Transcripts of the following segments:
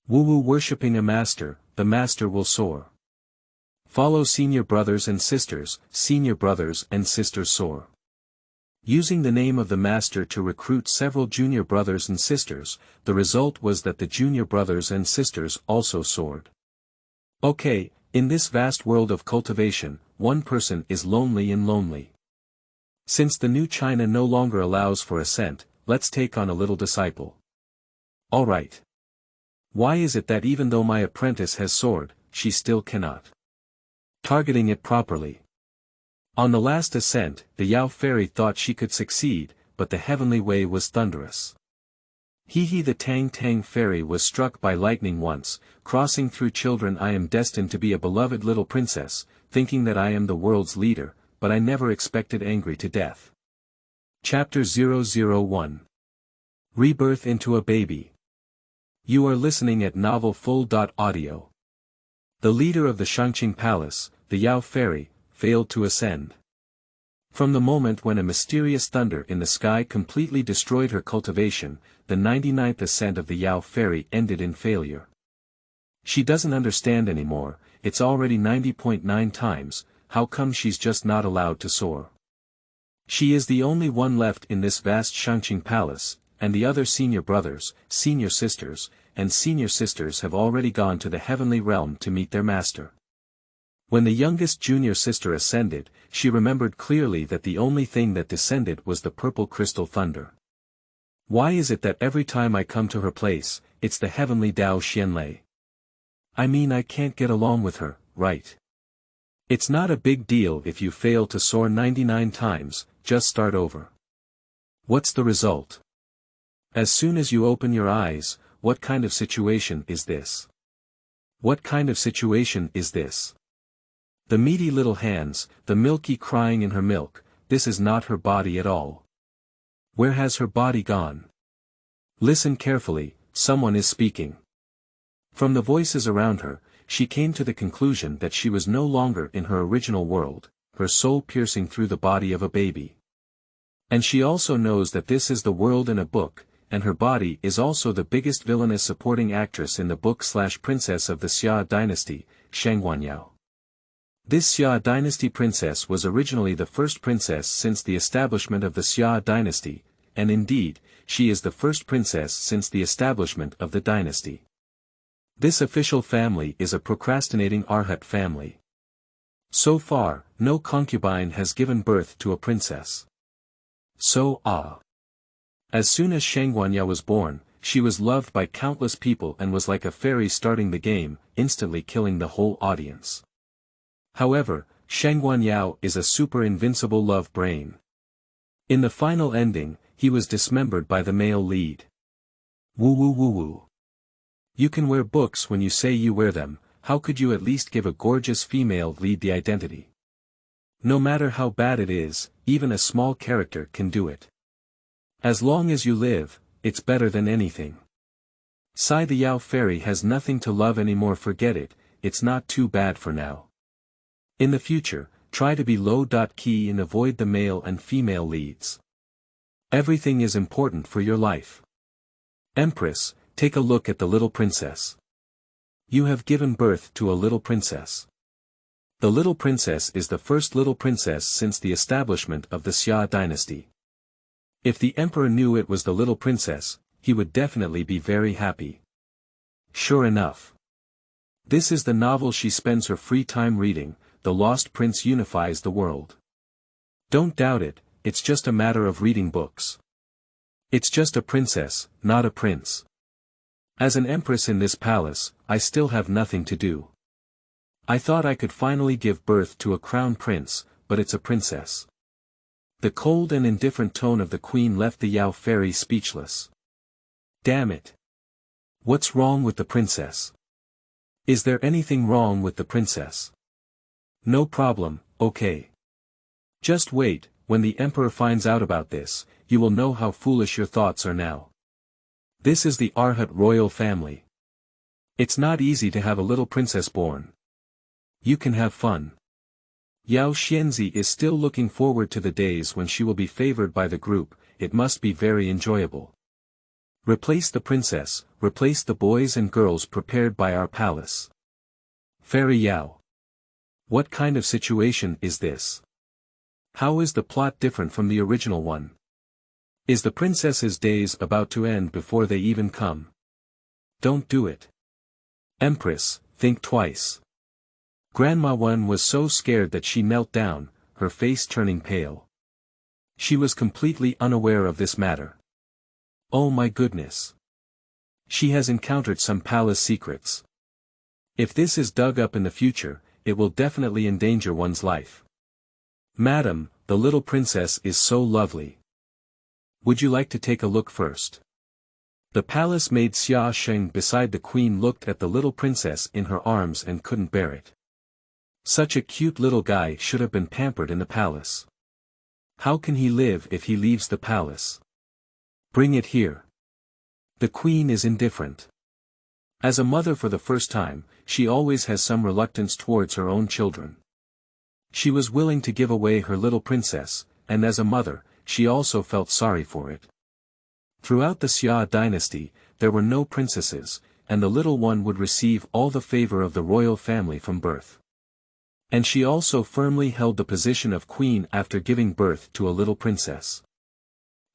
WuwuWorshiping a master, the master will soar. Follow senior brothers and sisters soar. Using the name of the master to recruit several junior brothers and sisters, the result was that the junior brothers and sisters also soared. Okay, in this vast world of cultivation, one person is lonely and lonely. Since the new China no longer allows for ascent, let's take on a little disciple. Alright. Why is it that even though my apprentice has soared, she still cannot? Targeting it properly. On the last ascent, the Yao fairy thought she could succeed, but the heavenly way was thunderous. The Tang Tang fairy was struck by lightning once, crossing through children. I am destined to be a beloved little princess, thinking that I am the world's leader, but I never expected Angry to death. Chapter 001. Rebirth into a baby. You are listening at Novel Full.Audio. The leader of the Shangqing Palace, the Yao fairy, failed to ascend. From the moment when a mysterious thunder in the sky completely destroyed her cultivation, the 99th ascent of the Yao fairy ended in failure. She doesn't understand anymore, it's already 90.9 times, how come she's just not allowed to soar? She is the only one left in this vast Shangqing Palace, and the other senior brothers, senior sisters, and senior sisters have already gone to the heavenly realm to meet their master. When the youngest junior sister ascended, she remembered clearly that the only thing that descended was the purple crystal thunder. Why is it that every time I come to her place, it's the heavenly Dao Xianlei? I mean, I can't get along with her, right? It's not a big deal if you fail to soar 99 times, just start over. What's the result? As soon as you open your eyes, what kind of situation is this? What kind of situation is this? The meaty little hands, the milky crying in her milk, this is not her body at all. Where has her body gone? Listen carefully, someone is speaking. From the voices around her, she came to the conclusion that she was no longer in her original world, her soul piercing through the body of a baby. And she also knows that this is the world in a book, and her body is also the biggest villainous supporting actress in the book/princess of the Xia dynasty, Shangguanyao. This Xia dynasty princess was originally the first princess since the establishment of the Xia dynasty, and indeed, she is the first princess since the establishment of the dynasty. This official family is a procrastinating arhat family. So far, no concubine has given birth to a princess. As soon as Shangguanyao was born, she was loved by countless people and was like a fairy starting the game, instantly killing the whole audience. However, Shangguanyao is a super invincible love brain. In the final ending, he was dismembered by the male lead. Woo. You can wear books when you say you wear them, how could you at least give a gorgeous female lead the identity? No matter how bad it is, even a small character can do it. As long as you live, it's better than anything. Sai the Yao fairy has nothing to love anymore, forget it, it's not too bad for now. In the future, try to be low-key and avoid the male and female leads. Everything is important for your life. Empress, take a look at the little princess. You have given birth to a little princess. The little princess is the first little princess since the establishment of the Xia dynasty. If the emperor knew it was the little princess, he would definitely be very happy. Sure enough. This is the novel she spends her free time reading, The Lost Prince Unifies the World. Don't doubt it, it's just a matter of reading books. It's just a princess, not a prince. As an empress in this palace, I still have nothing to do. I thought I could finally give birth to a crown prince, but it's a princess. The cold and indifferent tone of the queen left the Yao fairy speechless. Damn it. What's wrong with the princess? Is there anything wrong with the princess? No problem, okay. Just wait, when the emperor finds out about this, you will know how foolish your thoughts are now. This is the Arhat royal family. It's not easy to have a little princess born. You can have fun. Yao Xianzi is still looking forward to the days when she will be favored by the group, it must be very enjoyable. Replace the princess, replace the boys and girls prepared by our palace. Fairy Yao. What kind of situation is this? How is the plot different from the original one? Is the princess's days about to end before they even come? Don't do it. Empress, think twice. Grandma Wen was so scared that she knelt down, her face turning pale. She was completely unaware of this matter. Oh my goodness. She has encountered some palace secrets. If this is dug up in the future, it will definitely endanger one's life. Madam, the little princess is so lovely. Would you like to take a look first? The palace maid Xia Sheng beside the queen looked at the little princess in her arms and couldn't bear it. Such a cute little guy should have been pampered in the palace. How can he live if he leaves the palace? Bring it here. The queen is indifferent. As a mother for the first time, she always has some reluctance towards her own children. She was willing to give away her little princess, and as a mother, she also felt sorry for it. Throughout the Xia dynasty, there were no princesses, and the little one would receive all the favor of the royal family from birth. And she also firmly held the position of queen after giving birth to a little princess.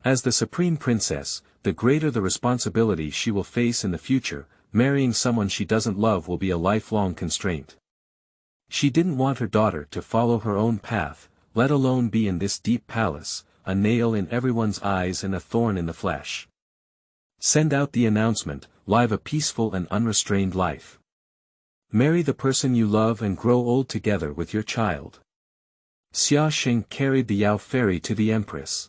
As the supreme princess, the greater the responsibility she will face in the future, marrying someone she doesn't love will be a lifelong constraint. She didn't want her daughter to follow her own path, let alone be in this deep palace, a nail in everyone's eyes and a thorn in the flesh. Send out the announcement, live a peaceful and unrestrained life. Marry the person you love and grow old together with your child. Xia Sheng carried the Yao fairy to the empress.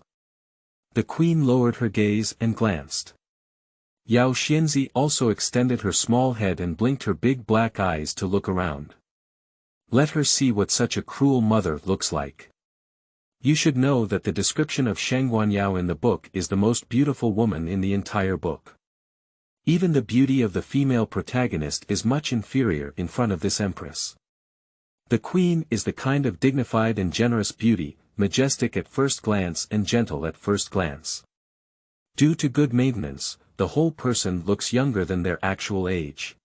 The queen lowered her gaze and glanced. Yao Xianzi also extended her small head and blinked her big black eyes to look around. Let her see what such a cruel mother looks like. You should know that the description of Sheng Guanyao in the book is the most beautiful woman in the entire book. Even the beauty of the female protagonist is much inferior in front of this empress. The queen is the kind of dignified and generous beauty, majestic at first glance and gentle at first glance. Due to good maintenance, the whole person looks younger than their actual age.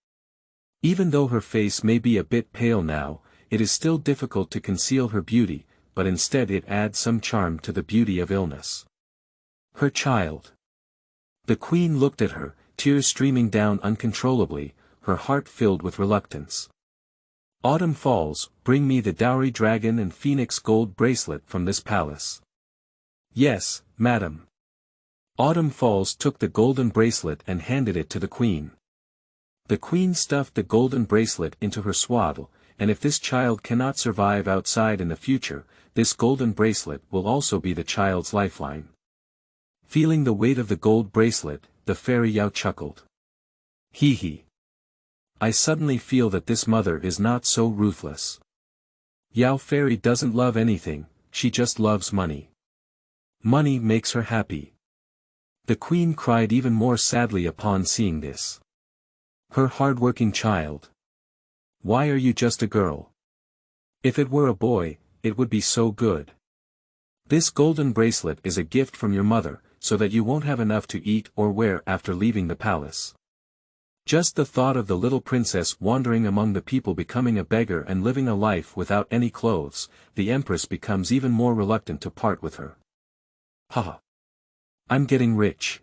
Even though her face may be a bit pale now, it is still difficult to conceal her beauty, but instead it adds some charm to the beauty of illness. Her child. The queen looked at her, tears streaming down uncontrollably, her heart filled with reluctance. Autumn falls, bring me the dowry dragon and phoenix gold bracelet from this palace. Yes, madam. Autumn Falls took the golden bracelet and handed it to the queen. The queen stuffed the golden bracelet into her swaddle, and if this child cannot survive outside in the future, this golden bracelet will also be the child's lifeline. Feeling the weight of the gold bracelet, the fairy Yao chuckled. Hee. I suddenly feel that this mother is not so ruthless. Yao fairy doesn't love anything, she just loves money. Money makes her happy. The queen cried even more sadly upon seeing this. Her hard-working child. Why are you just a girl? If it were a boy, it would be so good. This golden bracelet is a gift from your mother, so that you won't have enough to eat or wear after leaving the palace. Just the thought of the little princess wandering among the people becoming a beggar and living a life without any clothes, the empress becomes even more reluctant to part with her. Haha. I'm getting rich.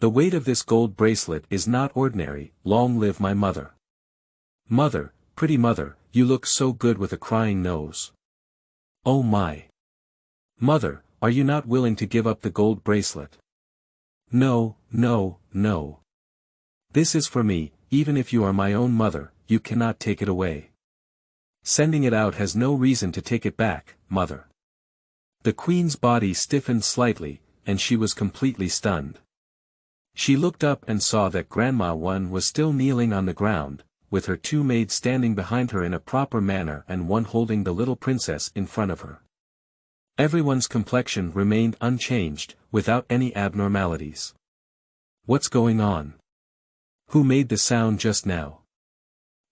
The weight of this gold bracelet is not ordinary, long live my mother. Mother, pretty mother, you look so good with a crying nose. Oh my. Mother, are you not willing to give up the gold bracelet? No. This is for me, even if you are my own mother, you cannot take it away. Sending it out has no reason to take it back, mother. The queen's body stiffened slightly, and she was completely stunned. She looked up and saw that Grandma Wen was still kneeling on the ground, with her two maids standing behind her in a proper manner and one holding the little princess in front of her. Everyone's complexion remained unchanged, without any abnormalities. What's going on? Who made the sound just now?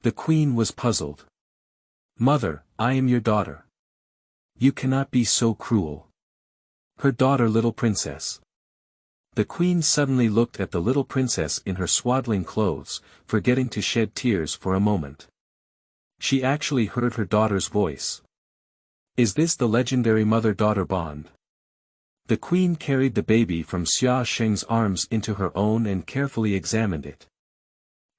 The queen was puzzled. Mother, I am your daughter. You cannot be so cruel. Her daughter little princess. The queen suddenly looked at the little princess in her swaddling clothes, forgetting to shed tears for a moment. She actually heard her daughter's voice. Is this the legendary mother-daughter bond? The queen carried the baby from Xia Sheng's arms into her own and carefully examined it.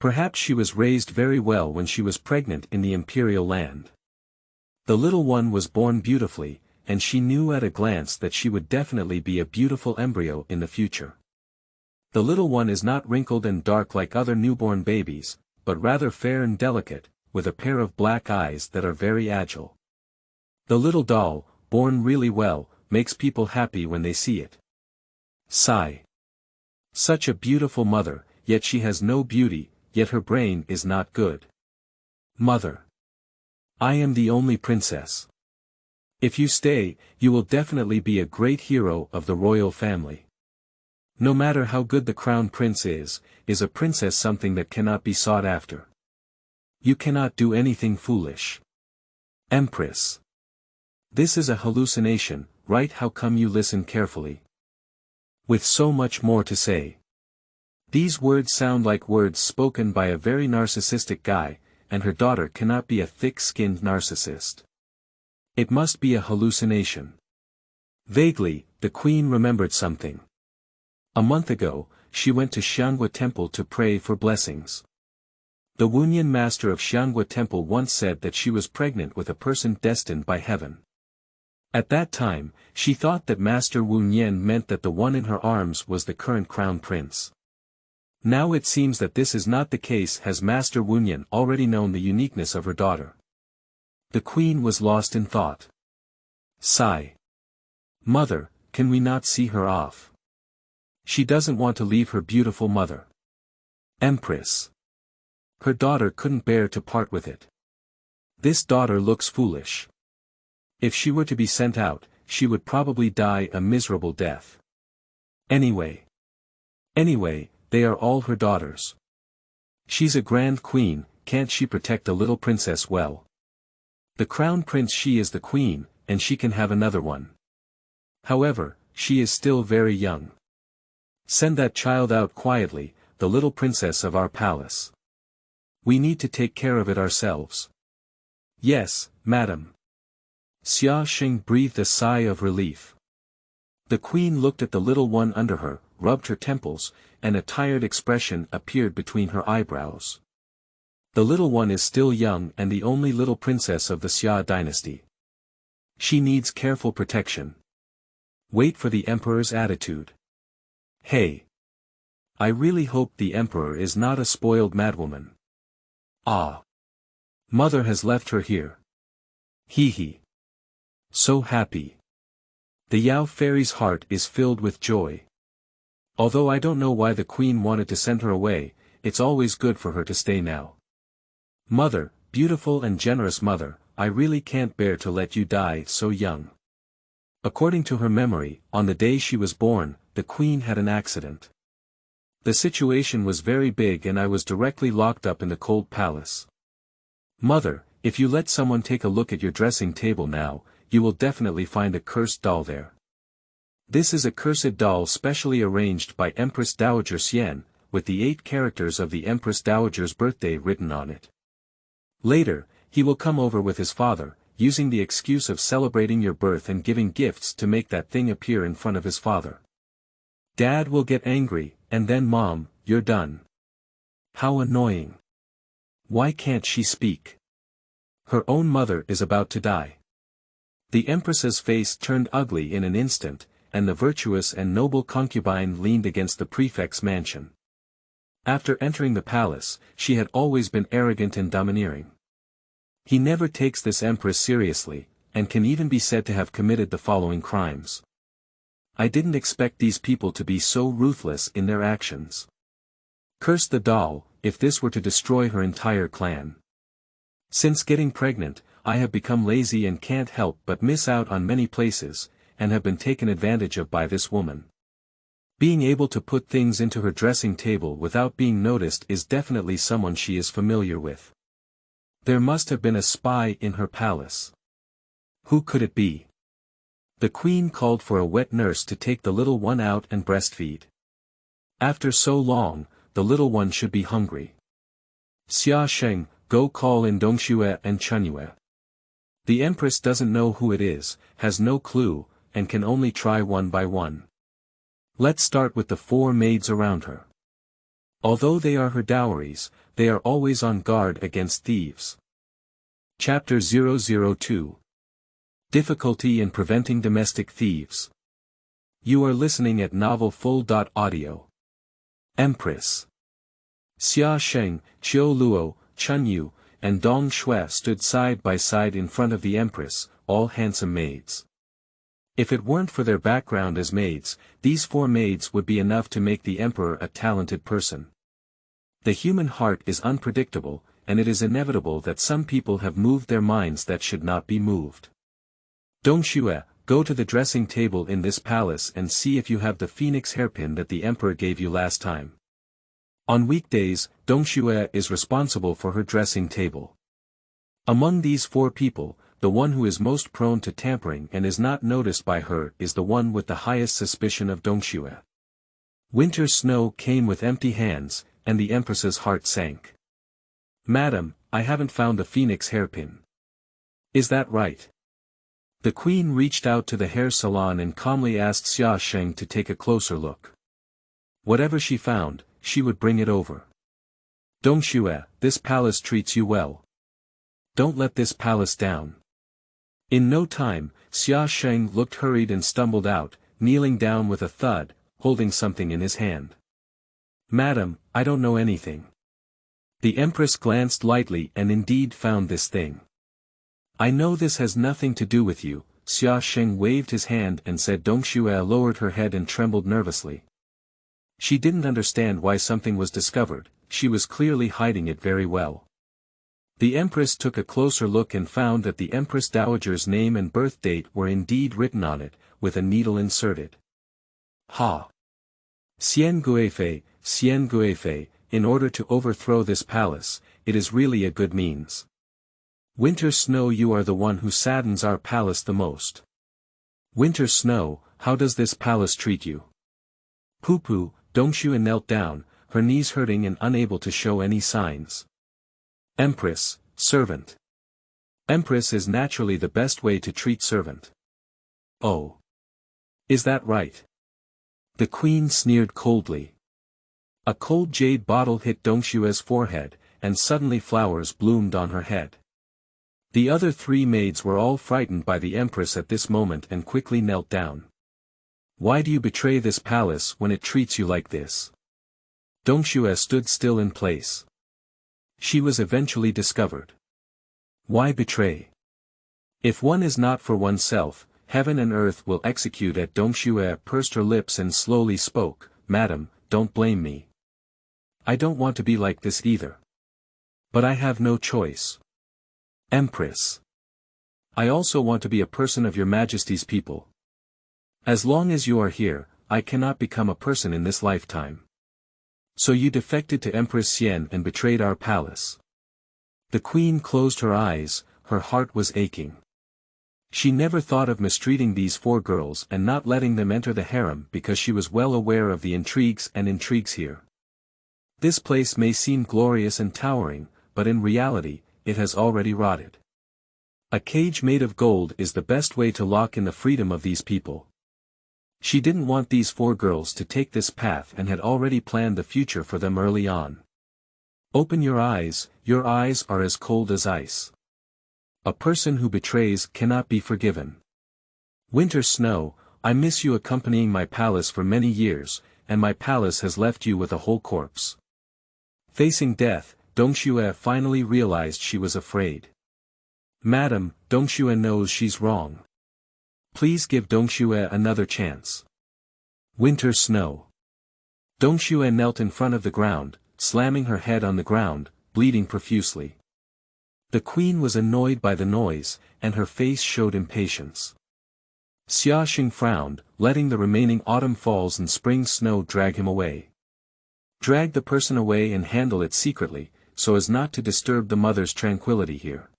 Perhaps she was raised very well when she was pregnant in the imperial land. The little one was born beautifully, and she knew at a glance that she would definitely be a beautiful embryo in the future. The little one is not wrinkled and dark like other newborn babies, but rather fair and delicate, with a pair of black eyes that are very agile. The little doll, born really well, makes people happy when they see it. Sigh. Such a beautiful mother, yet she has no beauty, yet her brain is not good. Mother. I am the only princess. If you stay, you will definitely be a great hero of the royal family. No matter how good the crown prince is a princess something that cannot be sought after? You cannot do anything foolish. Empress. This is a hallucination, right? How come you listen carefully? With so much more to say. These words sound like words spoken by a very narcissistic guy, and her daughter cannot be a thick-skinned narcissist. It must be a hallucination. Vaguely, the queen remembered something. A month ago, she went to Xianghua Temple to pray for blessings. The Wunyan master of Xianghua Temple once said that she was pregnant with a person destined by heaven. At that time, she thought that Master Wunyan meant that the one in her arms was the current crown prince. Now it seems that this is not the case. Has Master Wunyan already known the uniqueness of her daughter? The queen was lost in thought. Sigh. Mother, can we not see her off? She doesn't want to leave her beautiful mother. Empress. Her daughter couldn't bear to part with it. This daughter looks foolish. If she were to be sent out, she would probably die a miserable death. Anyway, they are all her daughters. She's a grand queen, can't she protect a little princess well? The crown prince, she is the queen, and she can have another one. However, she is still very young. Send that child out quietly, the little princess of our palace. We need to take care of it ourselves. Yes, madam. Xia Sheng breathed a sigh of relief. The queen looked at the little one under her, rubbed her temples, and a tired expression appeared between her eyebrows. The little one is still young and the only little princess of the Xia dynasty. She needs careful protection. Wait for the emperor's attitude. Hey. I really hope the emperor is not a spoiled madwoman. Ah. Mother has left her here. Hehe. So happy. The Yao fairy's heart is filled with joy. Although I don't know why the queen wanted to send her away, it's always good for her to stay now. Mother, beautiful and generous mother, I really can't bear to let you die so young. According to her memory, on the day she was born, the queen had an accident. The situation was very big and I was directly locked up in the cold palace. Mother, if you let someone take a look at your dressing table now, you will definitely find a cursed doll there. This is a cursed doll specially arranged by Empress Dowager Xian, with the 8 characters of the Empress Dowager's birthday written on it. Later, he will come over with his father, using the excuse of celebrating your birth and giving gifts to make that thing appear in front of his father. Dad will get angry, and then Mom, you're done. How annoying. Why can't she speak? Her own mother is about to die. The Empress's face turned ugly in an instant, and the virtuous and noble concubine leaned against the prefect's mansion. After entering the palace, she had always been arrogant and domineering. He never takes this Empress seriously, and can even be said to have committed the following crimes. I didn't expect these people to be so ruthless in their actions. Curse the doll, if this were to destroy her entire clan. Since getting pregnant, I have become lazy and can't help but miss out on many places, and have been taken advantage of by this woman. Being able to put things into her dressing table without being noticed is definitely someone she is familiar with. There must have been a spy in her palace. Who could it be? The queen called for a wet nurse to take the little one out and breastfeed. After so long, the little one should be hungry. Xia Sheng, go call in Dongxue and Chunyue. The Empress doesn't know who it is, has no clue, and can only try one by one. Let's start with the 4 maids around her. Although they are her dowries, they are always on guard against thieves. Chapter 002. Difficulty in Preventing Domestic Thieves. You are listening at novelfull.audio. Empress. Xia Sheng, Qiu Luo, Chun Yu, and Dong Shui stood side by side in front of the Empress, all handsome maids. If it weren't for their background as maids, these 4 maids would be enough to make the Emperor a talented person. The human heart is unpredictable, and it is inevitable that some people have moved their minds that should not be moved. Dongxue, go to the dressing table in this palace and see if you have the phoenix hairpin that the Emperor gave you last time. On weekdays, Dongxue is responsible for her dressing table. Among these 4 people, the one who is most prone to tampering and is not noticed by her is the one with the highest suspicion of Dongxue. Winter Snow came with empty hands, and the Empress's heart sank. Madam, I haven't found the phoenix hairpin. Is that right? The queen reached out to the hair salon and calmly asked Xia Sheng to take a closer look. Whatever she found, she would bring it over. Dongxue, this palace treats you well. Don't let this palace down. In no time, Xia Sheng looked hurried and stumbled out, kneeling down with a thud, holding something in his hand. Madam, I don't know anything. The Empress glanced lightly and indeed found this thing. I know this has nothing to do with you. Xia Sheng waved his hand and said. Dongxue lowered her head and trembled nervously. She didn't understand why something was discovered, she was clearly hiding it very well. The Empress took a closer look and found that the Empress Dowager's name and birth date were indeed written on it, with a needle inserted. Ha! Xian Guifei, in order to overthrow this palace, it is really a good means. Winter Snow, you are the one who saddens our palace the most. Winter Snow, how does this palace treat you? Poo-poo, Dongxue knelt down, her knees hurting and unable to show any signs. Empress, servant. Empress is naturally the best way to treat servant. Oh. Is that right? The queen sneered coldly. A cold jade bottle hit Dongxue's forehead, and suddenly flowers bloomed on her head. The other 3 maids were all frightened by the Empress at this moment and quickly knelt down. Why do you betray this palace when it treats you like this? Dongxue stood still in place. She was eventually discovered. Why betray? If one is not for oneself, heaven and earth will execute it. Dongxue pursed her lips and slowly spoke. Madam, don't blame me. I don't want to be like this either. But I have no choice. Empress. I also want to be a person of your Majesty's people. As long as you are here, I cannot become a person in this lifetime. So you defected to Empress Xian and betrayed our palace. The queen closed her eyes, her heart was aching. She never thought of mistreating these 4 girls and not letting them enter the harem because she was well aware of the intrigues here. This place may seem glorious and towering, but in reality, it has already rotted. A cage made of gold is the best way to lock in the freedom of these people. She didn't want these 4 girls to take this path and had already planned the future for them early on. Open your eyes are as cold as ice. A person who betrays cannot be forgiven. Winter Snow, I miss you accompanying my palace for many years, and my palace has left you with a whole corpse. Facing death, Dongxue finally realized she was afraid. Madam, Dongxue knows she's wrong. Please give Dongxue another chance. Winter Snow. Dongxue knelt in front of the ground, slamming her head on the ground, bleeding profusely. The queen was annoyed by the noise, and her face showed impatience. Xia Sheng frowned, letting the remaining autumn falls and spring snow drag him away. Drag the person away and handle it secretly, so as not to disturb the mother's tranquility here.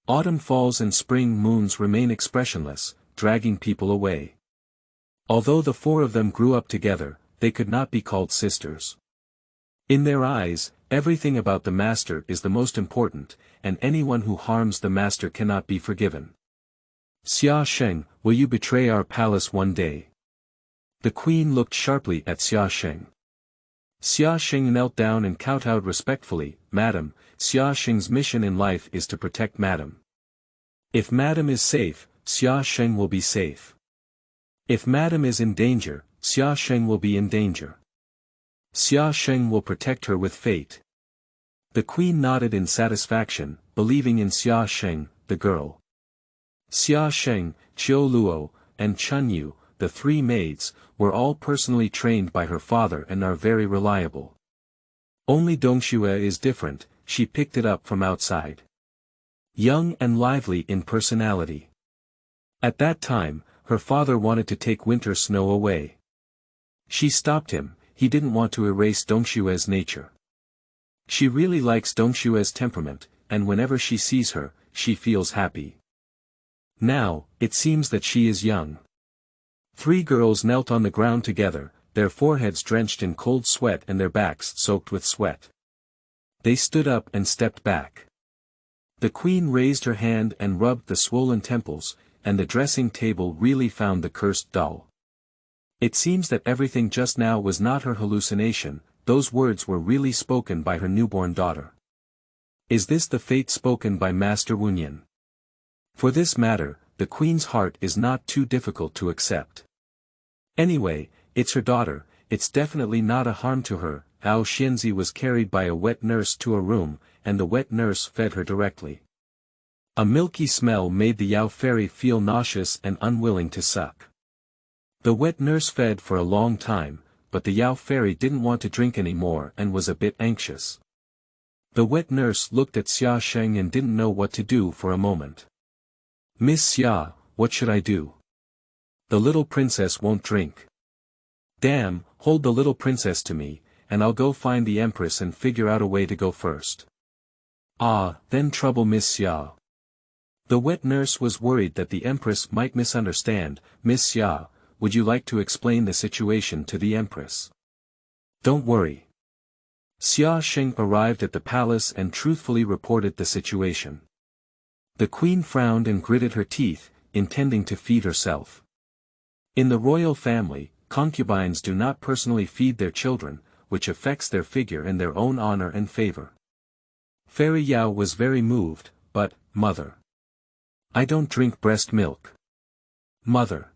Autumn falls and spring moons remain expressionless, dragging people away. Although the 4 of them grew up together, they could not be called sisters. In their eyes, everything about the master is the most important, and anyone who harms the master cannot be forgiven. Xia Sheng, will you betray our palace one day? The queen looked sharply at Xia Sheng. Xia Sheng knelt down and kowtowed respectfully, Madam, Xia Sheng's mission in life is to protect Madam. If Madam is safe, Xia Sheng will be safe. If Madam is in danger, Xia Sheng will be in danger. Xia Sheng will protect her with fate. The queen nodded in satisfaction, believing in Xia Sheng, the girl. Xia Sheng, Qiu Luo, and Chun Yu, the three maids, were all personally trained by her father and are very reliable. Only Dongxue is different, she picked it up from outside. Young and lively in personality. At that time, her father wanted to take winter snow away. She stopped him, he didn't want to erase Dongxue's nature. She really likes Dongxue's temperament, and whenever she sees her, she feels happy. Now, it seems that she is young. Three girls knelt on the ground together, their foreheads drenched in cold sweat and their backs soaked with sweat. They stood up and stepped back. The queen raised her hand and rubbed the swollen temples, and the dressing table really found the cursed doll. It seems that everything just now was not her hallucination, those words were really spoken by her newborn daughter. Is this the fate spoken by Master Wunyan? For this matter, the queen's heart is not too difficult to accept. Anyway, it's her daughter, it's definitely not a harm to her. Ao Xianzi was carried by a wet nurse to a room, and the wet nurse fed her directly. A milky smell made the Yao fairy feel nauseous and unwilling to suck. The wet nurse fed for a long time, but the Yao fairy didn't want to drink any more and was a bit anxious. The wet nurse looked at Xia Sheng and didn't know what to do for a moment. Miss Xia, what should I do? The little princess won't drink. Damn, hold the little princess to me, and I'll go find the empress and figure out a way to go first. Ah, then trouble Miss Xia. The wet nurse was worried that the empress might misunderstand. Miss Xia, would you like to explain the situation to the empress? Don't worry. Xia Sheng arrived at the palace and truthfully reported the situation. The queen frowned and gritted her teeth, intending to feed herself. In the royal family, concubines do not personally feed their children, which affects their figure and their own honor and favor. Fairy Yao was very moved, but, mother. I don't drink breast milk. Mother.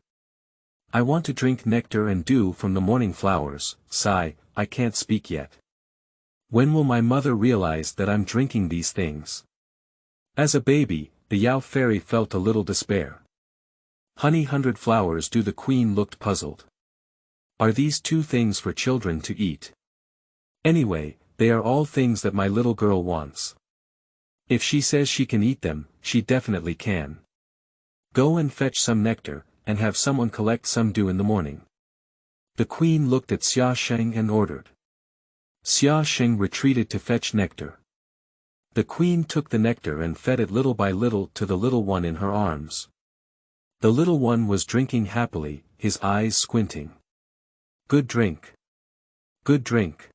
I want to drink nectar and dew from the morning flowers. Sigh, I can't speak yet. When will my mother realize that I'm drinking these things? As a baby, the Yao fairy felt a little despair. Honey 100 flowers do the queen looked puzzled. Are these two things for children to eat? Anyway, they are all things that my little girl wants. If she says she can eat them, she definitely can. Go and fetch some nectar, and have someone collect some dew in the morning. The queen looked at Xia Sheng and ordered. Xia Sheng retreated to fetch nectar. The queen took the nectar and fed it little by little to the little one in her arms. The little one was drinking happily, his eyes squinting. Good drink. Good drink.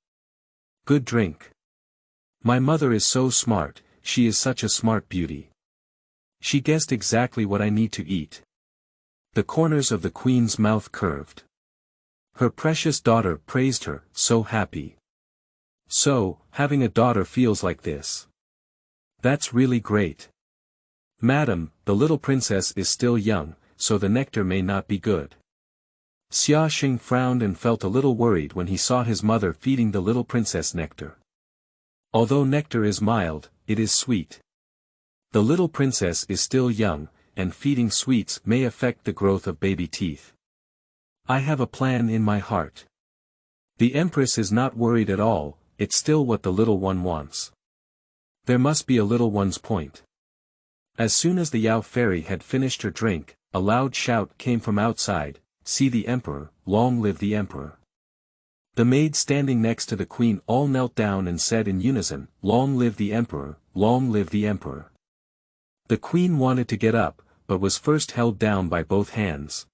Good drink. My mother is so smart, she is such a smart beauty. She guessed exactly what I need to eat. The corners of the queen's mouth curved. Her precious daughter praised her, so happy. So, having a daughter feels like this. That's really great. Madam, the little princess is still young, so the nectar may not be good. Xia Sheng frowned and felt a little worried when he saw his mother feeding the little princess nectar. Although nectar is mild, it is sweet. The little princess is still young, and feeding sweets may affect the growth of baby teeth. I have a plan in my heart. The empress is not worried at all, it's still what the little one wants. There must be a little one's point. As soon as the Yao fairy had finished her drink, a loud shout came from outside, see the emperor, long live the emperor. The maids standing next to the queen all knelt down and said in unison, long live the emperor, long live the emperor. The queen wanted to get up, but was first held down by both hands.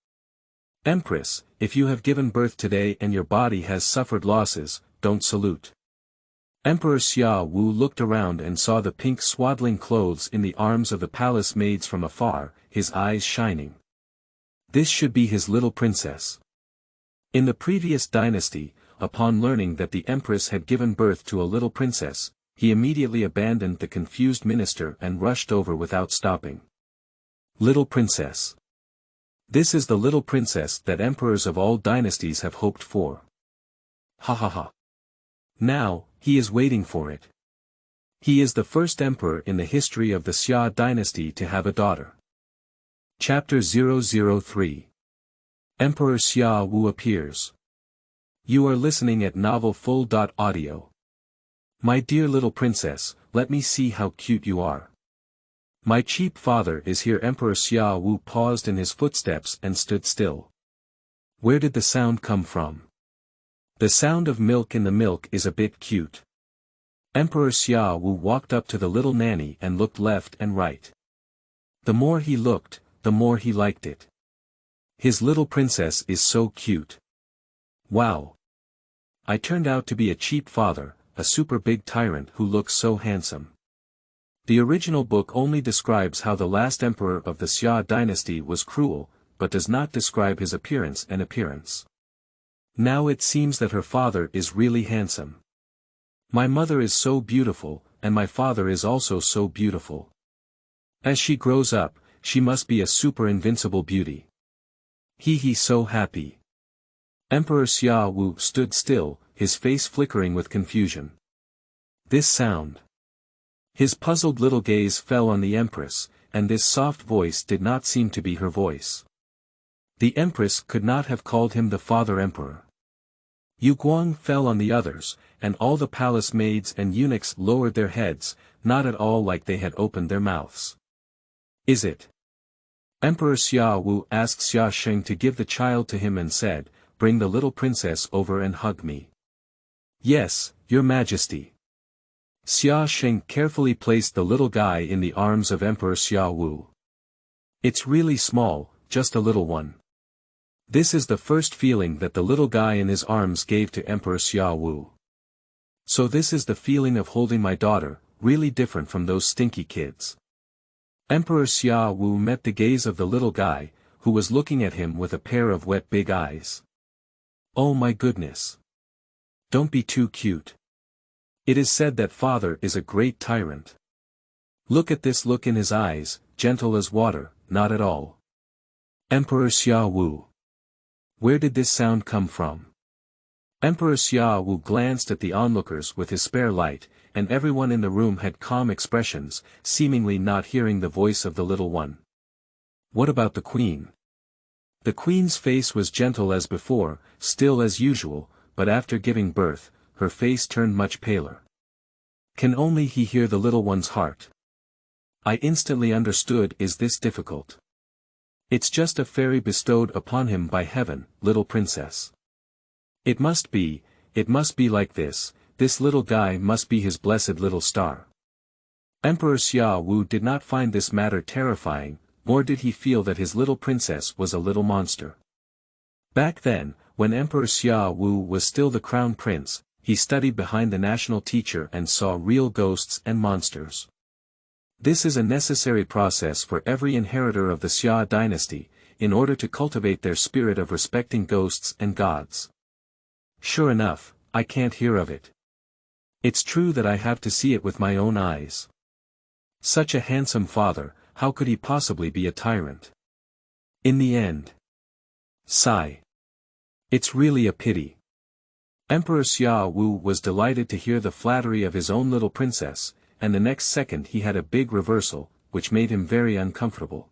Empress, if you have given birth today and your body has suffered losses, don't salute. Emperor Xia Wu looked around and saw the pink swaddling clothes in the arms of the palace maids from afar, his eyes shining. This should be his little princess. In the previous dynasty, upon learning that the empress had given birth to a little princess, he immediately abandoned the confused minister and rushed over without stopping. Little princess. This is the little princess that emperors of all dynasties have hoped for. Ha ha ha. Now, he is waiting for it. He is the first emperor in the history of the Xia dynasty to have a daughter. Chapter 003. Emperor Xia Wu appears. You are listening at novelfull.audio. My dear little princess, let me see how cute you are. My cheap father is here. Emperor Xia Wu paused in his footsteps and stood still. Where did the sound come from? The sound of milk in the milk is a bit cute. Emperor Xia Wu walked up to the little nanny and looked left and right. The more he looked, the more he liked it. His little princess is so cute. Wow. I turned out to be a cheap father, a super big tyrant who looks so handsome. The original book only describes how the last emperor of the Xia dynasty was cruel, but does not describe his appearance and appearance. Now it seems that her father is really handsome. My mother is so beautiful, and my father is also so beautiful. As she grows up, she must be a super invincible beauty. He so happy. Emperor Xia Wu stood still, his face flickering with confusion. This sound. His puzzled little gaze fell on the empress, and this soft voice did not seem to be her voice. The empress could not have called him the father emperor. Yu Guang fell on the others, and all the palace maids and eunuchs lowered their heads, not at all like they had opened their mouths. Is it? Emperor Xia Wu asked Xia Sheng to give the child to him and said, bring the little princess over and hug me. Yes, your majesty. Xia Sheng carefully placed the little guy in the arms of Emperor Xia Wu. It's really small, just a little one. This is the first feeling that the little guy in his arms gave to Emperor Xia Wu. So this is the feeling of holding my daughter, really different from those stinky kids. Emperor Xia Wu met the gaze of the little guy, who was looking at him with a pair of wet big eyes. Oh my goodness. Don't be too cute. It is said that father is a great tyrant. Look at this look in his eyes, gentle as water, not at all. Emperor Xia Wu. Where did this sound come from? Emperor Xia Wu glanced at the onlookers with his spare light, and everyone in the room had calm expressions, seemingly not hearing the voice of the little one. What about the queen? The queen's face was gentle as before, still as usual, but after giving birth, her face turned much paler. Can only he hear the little one's heart? I instantly understood. Is this difficult? It's just a fairy bestowed upon him by heaven, little princess. It must be like this little guy must be his blessed little star. Emperor Xia Wu did not find this matter terrifying, nor did he feel that his little princess was a little monster. Back then, when Emperor Xia Wu was still the crown prince, he studied behind the national teacher and saw real ghosts and monsters. This is a necessary process for every inheritor of the Xia dynasty, in order to cultivate their spirit of respecting ghosts and gods. Sure enough, I can't hear of it. It's true that I have to see it with my own eyes. Such a handsome father, how could he possibly be a tyrant? In the end. Sigh. It's really a pity. Emperor Xia Wu was delighted to hear the flattery of his own little princess, and the next second he had a big reversal, which made him very uncomfortable.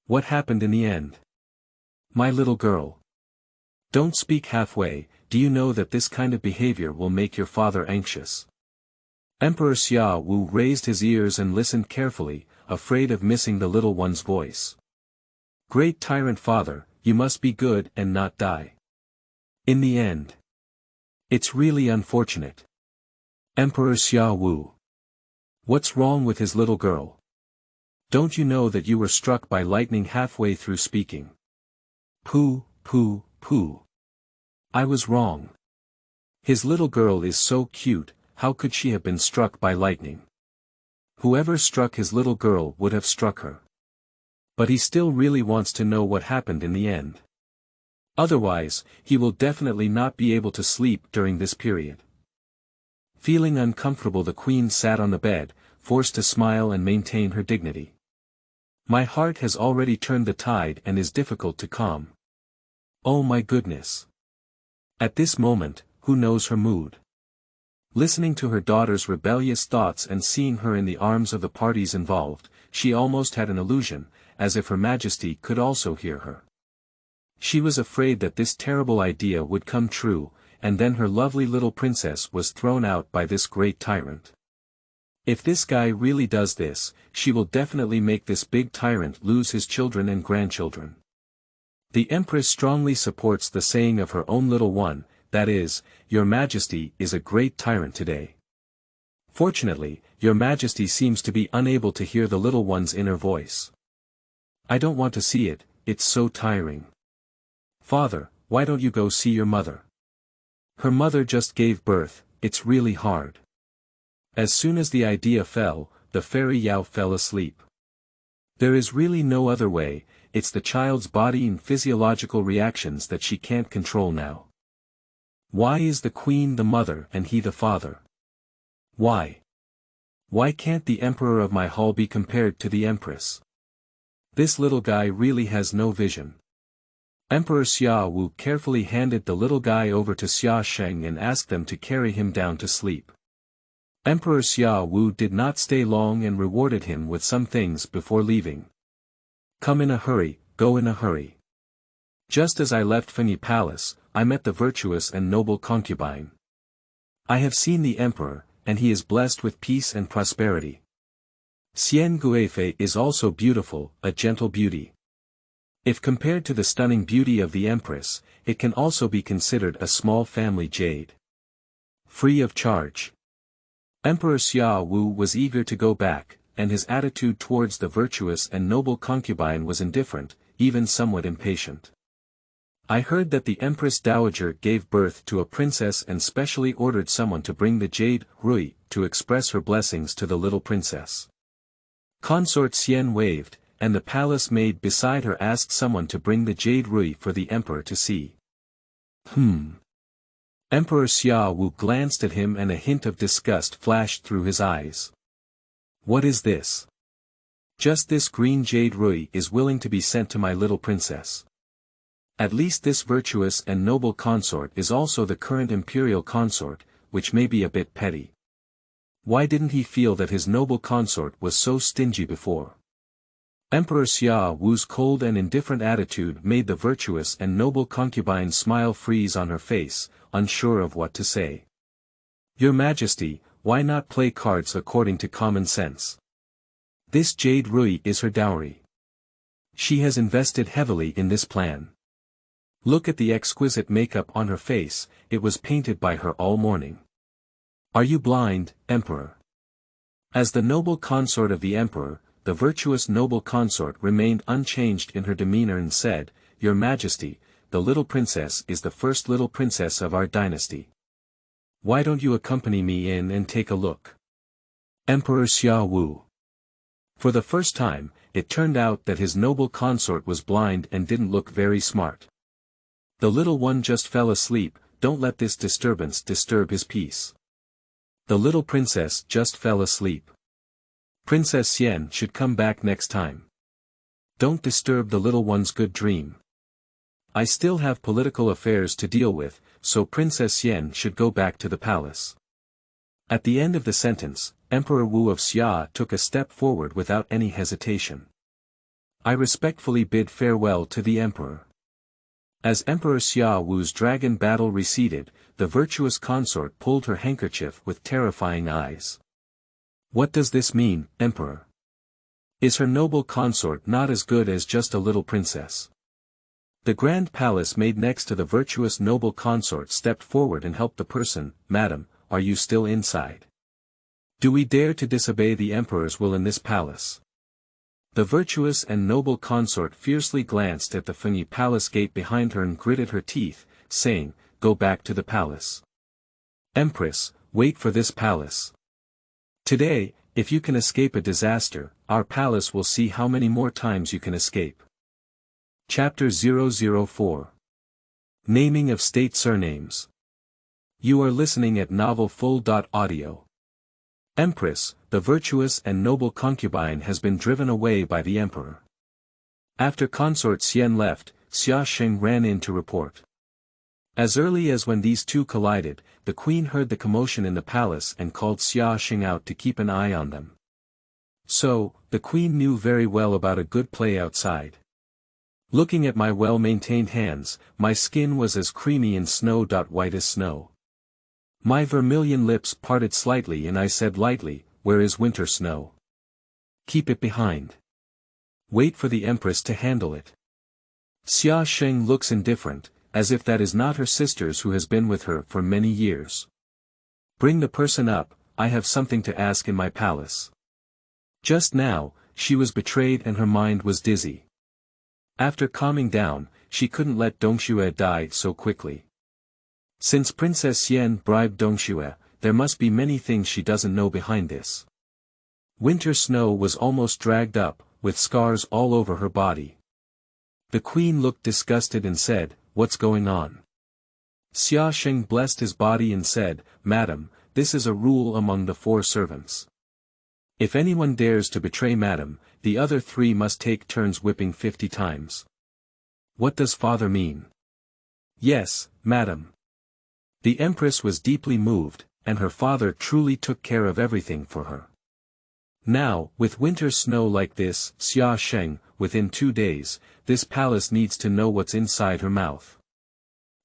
What happened in the end? My little girl. Don't speak halfway. Do you know that this kind of behavior will make your father anxious? Emperor Xia Wu raised his ears and listened carefully, afraid of missing the little one's voice. Great tyrant father, you must be good and not die. In the end. It's really unfortunate. Emperor Xia Wu. What's wrong with his little girl? Don't you know that you were struck by lightning halfway through speaking? Pooh, pooh, pooh. I was wrong. His little girl is so cute, how could she have been struck by lightning? Whoever struck his little girl would have struck her. But he still really wants to know what happened in the end. Otherwise, he will definitely not be able to sleep during this period. Feeling uncomfortable, the queen sat on the bed, forced to smile and maintain her dignity. My heart has already turned the tide and is difficult to calm. Oh my goodness. At this moment, who knows her mood? Listening to her daughter's rebellious thoughts and seeing her in the arms of the parties involved, she almost had an illusion, as if Her Majesty could also hear her. She was afraid that this terrible idea would come true, and then her lovely little princess was thrown out by this great tyrant. If this guy really does this, she will definitely make this big tyrant lose his children and grandchildren. The Empress strongly supports the saying of her own little one, that is, Your Majesty is a great tyrant today. Fortunately, Your Majesty seems to be unable to hear the little one's inner voice. I don't want to see it, it's so tiring. Father, why don't you go see your mother? Her mother just gave birth, it's really hard. As soon as the idea fell, the fairy Yao fell asleep. There is really no other way, it's the child's body and physiological reactions that she can't control now. Why is the queen the mother and he the father? Why? Why can't the emperor of my hall be compared to the empress? This little guy really has no vision. Emperor Xia Wu carefully handed the little guy over to Xia Sheng and asked them to carry him down to sleep. Emperor Xia Wu did not stay long and rewarded him with some things before leaving. Come in a hurry, go in a hurry. Just as I left Fengyi Palace, I met the virtuous and noble concubine. I have seen the emperor, and he is blessed with peace and prosperity. Xian Guifei is also beautiful, a gentle beauty. If compared to the stunning beauty of the empress, it can also be considered a small family jade. Free of charge. Emperor Xia Wu was eager to go back, and his attitude towards the virtuous and noble concubine was indifferent, even somewhat impatient. I heard that the Empress Dowager gave birth to a princess and specially ordered someone to bring the jade, Rui, to express her blessings to the little princess. Consort Xian waved, and the palace maid beside her asked someone to bring the jade Rui for the emperor to see. Emperor Xia Wu glanced at him and a hint of disgust flashed through his eyes. What is this? Just this green jade Rui is willing to be sent to my little princess. At least this virtuous and noble consort is also the current imperial consort, which may be a bit petty. Why didn't he feel that his noble consort was so stingy before? Emperor Xia Wu's cold and indifferent attitude made the virtuous and noble concubine's smile freeze on her face, unsure of what to say. Your Majesty, why not play cards according to common sense? This jade Rui is her dowry. She has invested heavily in this plan. Look at the exquisite makeup on her face, it was painted by her all morning. Are you blind, Emperor? As the noble consort of the Emperor, the virtuous noble consort remained unchanged in her demeanor and said, Your Majesty, the little princess is the first little princess of our dynasty. Why don't you accompany me in and take a look? Emperor Xia Wu. For the first time, it turned out that his noble consort was blind and didn't look very smart. The little one just fell asleep, don't let this disturbance disturb his peace. The little princess just fell asleep. Princess Xian should come back next time. Don't disturb the little one's good dream. I still have political affairs to deal with, so Princess Xian should go back to the palace. At the end of the sentence, Emperor Wu of Xia took a step forward without any hesitation. I respectfully bid farewell to the Emperor. As Emperor Xia Wu's dragon battle receded, the virtuous consort pulled her handkerchief with terrifying eyes. What does this mean, Emperor? Is her noble consort not as good as just a little princess? The grand palace maid next to the virtuous noble consort stepped forward and helped the person. Madam, are you still inside? Do we dare to disobey the emperor's will in this palace? The virtuous and noble consort fiercely glanced at the funny palace gate behind her and gritted her teeth, saying, "Go back to the palace. Empress, wait for this palace. Today, if you can escape a disaster, our palace will see how many more times you can escape." Chapter 004. Naming of State Surnames. You are listening at novelfull.audio. Empress, the virtuous and noble concubine has been driven away by the emperor. After consort Xian left, Xia Sheng ran in to report. As early as when these two collided, the queen heard the commotion in the palace and called Xia Sheng out to keep an eye on them. So, the queen knew very well about a good play outside. Looking at my well-maintained hands, my skin was as creamy and snow-white as snow. My vermilion lips parted slightly and I said lightly, "Where is winter snow? Keep it behind. Wait for the empress to handle it." Xia Sheng looks indifferent, as if that is not her sister's who has been with her for many years. "Bring the person up, I have something to ask in my palace." Just now, she was betrayed and her mind was dizzy. After calming down, she couldn't let Dongxue die so quickly. Since Princess Xian bribed Dongxue, there must be many things she doesn't know behind this. Winter snow was almost dragged up, with scars all over her body. The queen looked disgusted and said, "What's going on?" Xia Sheng blessed his body and said, "Madam, this is a rule among the 4 servants. If anyone dares to betray Madam, the other 3 must take turns whipping 50 times. What does father mean?" "Yes, Madam." The empress was deeply moved, and her father truly took care of everything for her. Now, with winter snow like this, Xia Sheng, within 2 days, this palace needs to know what's inside her mouth.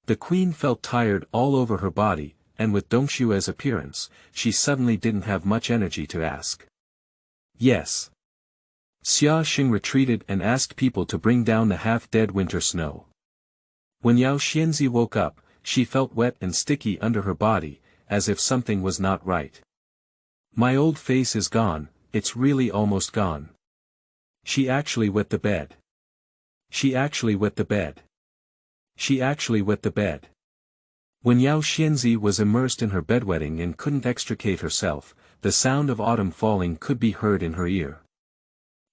The queen felt tired all over her body, and with Dongshue's appearance, she suddenly didn't have much energy to ask. "Yes." Xia Sheng retreated and asked people to bring down the half-dead winter snow. When Yao Xianzi woke up, she felt wet and sticky under her body, as if something was not right. "My old face is gone, it's really almost gone. She actually wet the bed. She actually wet the bed. She actually wet the bed." When Yao Xianzi was immersed in her bedwetting and couldn't extricate herself, the sound of autumn falling could be heard in her ear.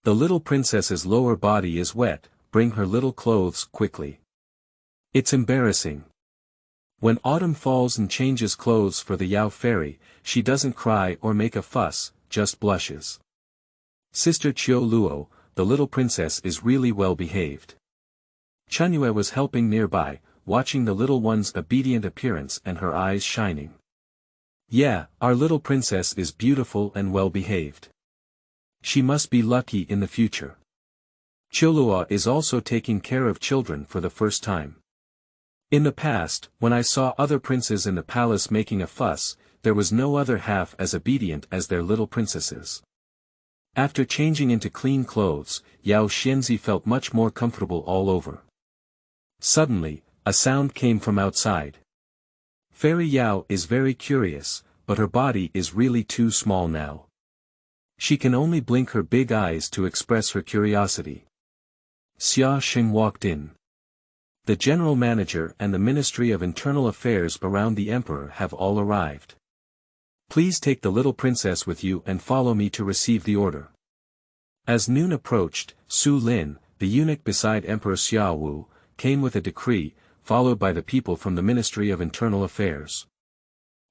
"The little princess's lower body is wet, bring her little clothes quickly. It's embarrassing." When autumn falls and changes clothes for the Yao fairy, she doesn't cry or make a fuss, just blushes. Sister Qiu Luo, the little princess is really well behaved. Chunyue was helping nearby, watching the little one's obedient appearance and her eyes shining. "Yeah, our little princess is beautiful and well behaved. She must be lucky in the future. Qiulua is also taking care of children for the first time. In the past, when I saw other princes in the palace making a fuss, there was no other half as obedient as their little princesses." After changing into clean clothes, Yao Xianzi felt much more comfortable all over. Suddenly, a sound came from outside. Fairy Yao is very curious, but her body is really too small now. She can only blink her big eyes to express her curiosity. Xia Sheng walked in. The general manager and the Ministry of Internal Affairs around the emperor have all arrived. "Please take the little princess with you and follow me to receive the order." As noon approached, Su Lin, the eunuch beside Emperor Xiaowu, came with a decree, followed by the people from the Ministry of Internal Affairs.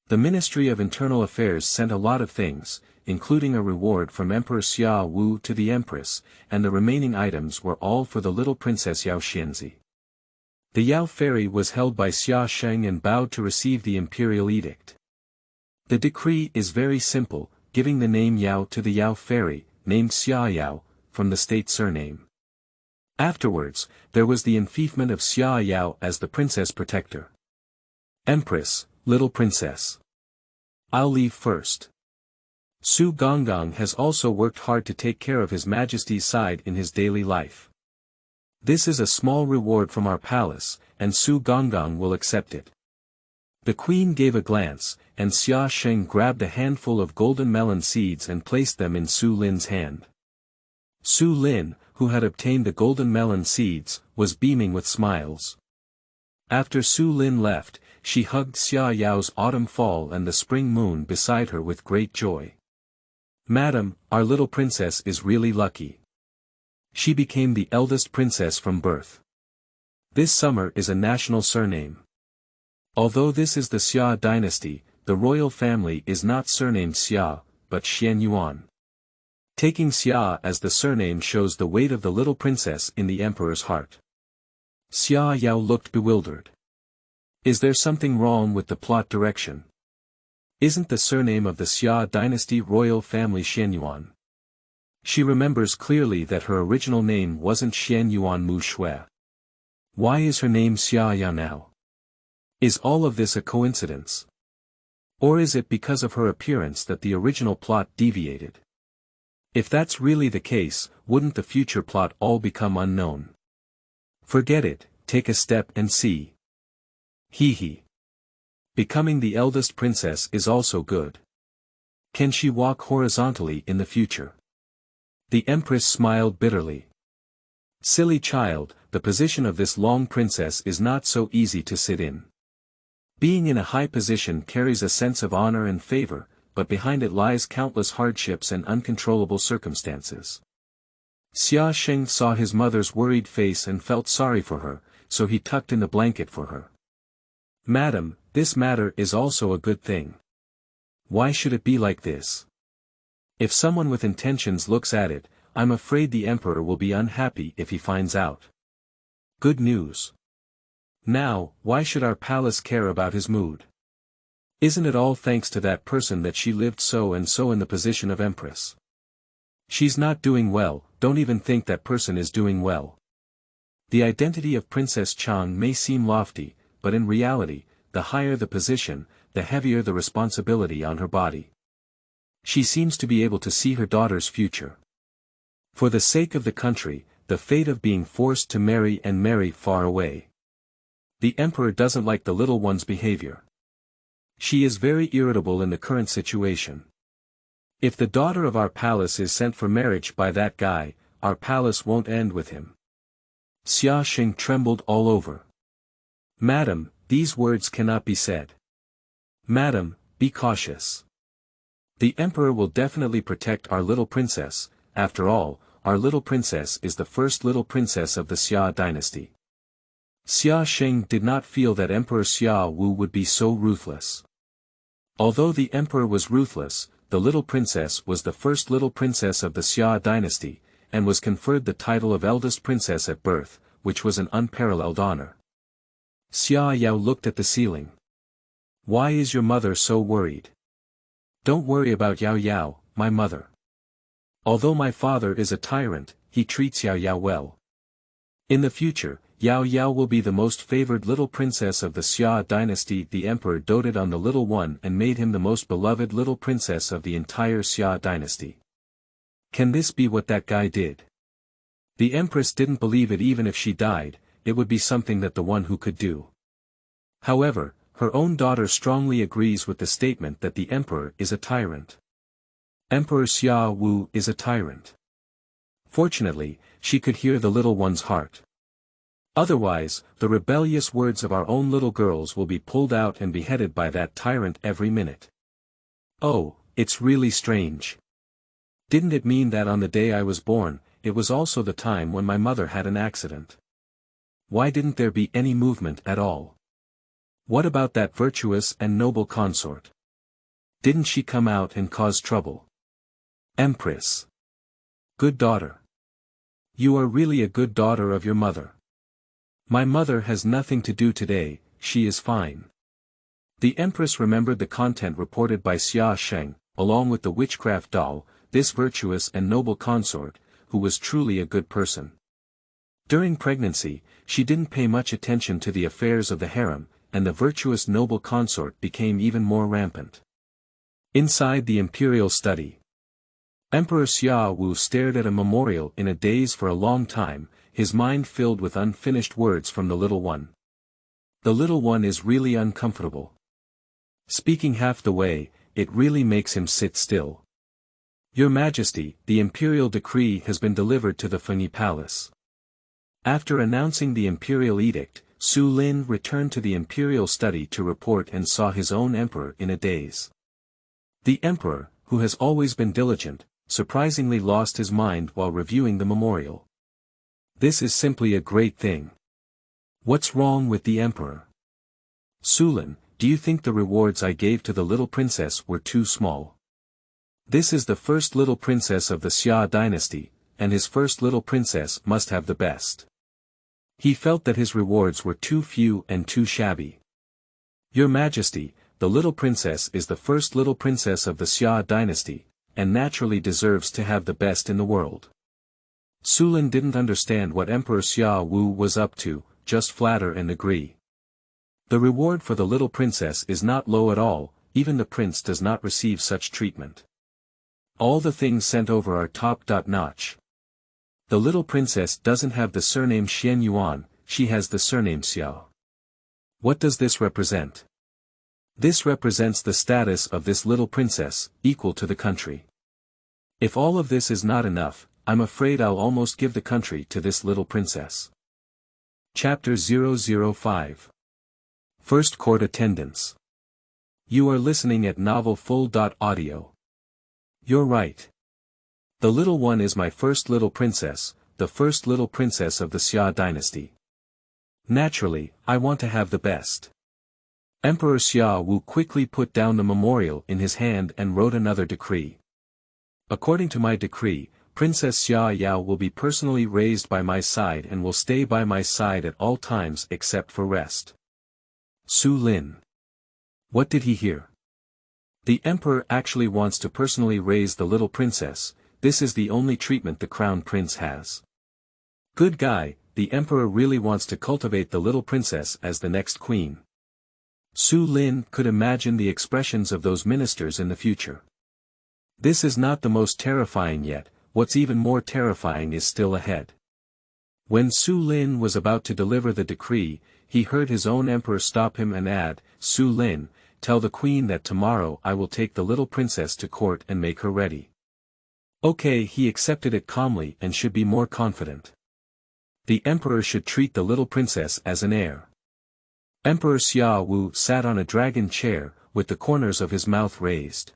The Ministry of Internal Affairs sent a lot of things, including a reward from Emperor Xiaowu to the Empress, and the remaining items were all for the little Princess Yao Xianzi. The Yao fairy was held by Xia Sheng and bowed to receive the imperial edict. The decree is very simple, giving the name Yao to the Yao fairy, named Xia Yao, from the state surname. Afterwards, there was the enfeoffment of Xia Yao as the princess protector. "Empress, little princess. I'll leave first." Su Gonggong has also worked hard to take care of His Majesty's side in his daily life. This is a small reward from our palace, and Su Gonggong will accept it. The queen gave a glance, and Xia Sheng grabbed a handful of golden melon seeds and placed them in Su Lin's hand. Su Lin, who had obtained the golden melon seeds, was beaming with smiles. After Su Lin left, she hugged Xia Yao's autumn fall and the spring moon beside her with great joy. Madam, our little princess is really lucky. She became the eldest princess from birth. This summer is a national surname. Although this is the Xia dynasty, the royal family is not surnamed Xia, but Xian Yuan. Taking Xia as the surname shows the weight of the little princess in the emperor's heart. Xia Yao looked bewildered. Is there something wrong with the plot direction? Isn't the surname of the Xia dynasty royal family Xian Yuan? She remembers clearly that her original name wasn't Xian Yuan Mu Shui. Why is her name Xia Yao now? Is all of this a coincidence? Or is it because of her appearance that the original plot deviated? If that's really the case, wouldn't the future plot all become unknown? Forget it, take a step and see. Hehe. Becoming the eldest princess is also good. Can she walk horizontally in the future? The empress smiled bitterly. Silly child, the position of this long princess is not so easy to sit in. Being in a high position carries a sense of honor and favor, but behind it lies countless hardships and uncontrollable circumstances. Xia Sheng saw his mother's worried face and felt sorry for her, so he tucked in the blanket for her. Madam, this matter is also a good thing. Why should it be like this? If someone with intentions looks at it, I'm afraid the emperor will be unhappy if he finds out. Good news. Now, why should our palace care about his mood? Isn't it all thanks to that person that she lived so and so in the position of empress? She's not doing well, don't even think that person is doing well. The identity of Princess Chang may seem lofty, but in reality, the higher the position, the heavier the responsibility on her body. She seems to be able to see her daughter's future. For the sake of the country, the fate of being forced to marry and marry far away. The emperor doesn't like the little one's behavior. She is very irritable in the current situation. If the daughter of our palace is sent for marriage by that guy, our palace won't end with him. Xia Sheng trembled all over. Madam, these words cannot be said. Madam, be cautious. The emperor will definitely protect our little princess. After all, our little princess is the first little princess of the Xia dynasty. Xia Sheng did not feel that Emperor Xia Wu would be so ruthless. Although the emperor was ruthless, the little princess was the first little princess of the Xia dynasty, and was conferred the title of eldest princess at birth, which was an unparalleled honor. Xia Yao looked at the ceiling. Why is your mother so worried? Don't worry about Yao Yao, my mother. Although my father is a tyrant, he treats Yao Yao well. In the future, Yao Yao will be the most favored little princess of the Xia dynasty. The emperor doted on the little one and made him the most beloved little princess of the entire Xia dynasty. Can this be what that guy did? The empress didn't believe it. Even if she died, it would be something that the one who could do. However, her own daughter strongly agrees with the statement that the emperor is a tyrant. Emperor Xia Wu is a tyrant. Fortunately, she could hear the little one's heart. Otherwise, the rebellious words of our own little girls will be pulled out and beheaded by that tyrant every minute. Oh, it's really strange. Didn't it mean that on the day I was born, it was also the time when my mother had an accident? Why didn't there be any movement at all? What about that virtuous and noble consort? Didn't she come out and cause trouble? Empress. Good daughter. You are really a good daughter of your mother. My mother has nothing to do today, she is fine. The empress remembered the content reported by Xia Sheng, along with the witchcraft doll, this virtuous and noble consort, who was truly a good person. During pregnancy, she didn't pay much attention to the affairs of the harem, and the virtuous noble consort became even more rampant. Inside the imperial study, Emperor Xia Wu stared at a memorial in a daze for a long time, his mind filled with unfinished words from the little one. The little one is really uncomfortable. Speaking half the way, it really makes him sit still. Your Majesty, the imperial decree has been delivered to the Fengyi Palace. After announcing the imperial edict, Su Lin returned to the imperial study to report and saw his own emperor in a daze. The emperor, who has always been diligent, surprisingly lost his mind while reviewing the memorial. This is simply a great thing. What's wrong with the emperor? Su Lin, do you think the rewards I gave to the little princess were too small? This is the first little princess of the Xia dynasty, and his first little princess must have the best. He felt that his rewards were too few and too shabby. Your Majesty, the little princess is the first little princess of the Xia dynasty, and naturally deserves to have the best in the world. Su Lin didn't understand what Emperor Xia Wu was up to, just flatter and agree. The reward for the little princess is not low at all, even the prince does not receive such treatment. All the things sent over are top-notch. The little princess doesn't have the surname Xian Yuan, she has the surname Xiao. What does this represent? This represents the status of this little princess, equal to the country. If all of this is not enough, I'm afraid I'll almost give the country to this little princess. Chapter 005. First Court Attendance. You are listening at novelfull.audio. You're right. The little one is my first little princess, the first little princess of the Xia dynasty. Naturally, I want to have the best. Emperor Xia Wu quickly put down the memorial in his hand and wrote another decree. According to my decree, Princess Xia Yao will be personally raised by my side and will stay by my side at all times except for rest. Su Lin. What did he hear? The emperor actually wants to personally raise the little princess, this is the only treatment the crown prince has. Good guy, the emperor really wants to cultivate the little princess as the next queen. Su Lin could imagine the expressions of those ministers in the future. This is not the most terrifying yet, what's even more terrifying is still ahead. When Su Lin was about to deliver the decree, he heard his own emperor stop him and add, Su Lin, tell the queen that tomorrow I will take the little princess to court and make her ready. Okay, he accepted it calmly and should be more confident. The emperor should treat the little princess as an heir. Emperor Xia Wu sat on a dragon chair, with the corners of his mouth raised.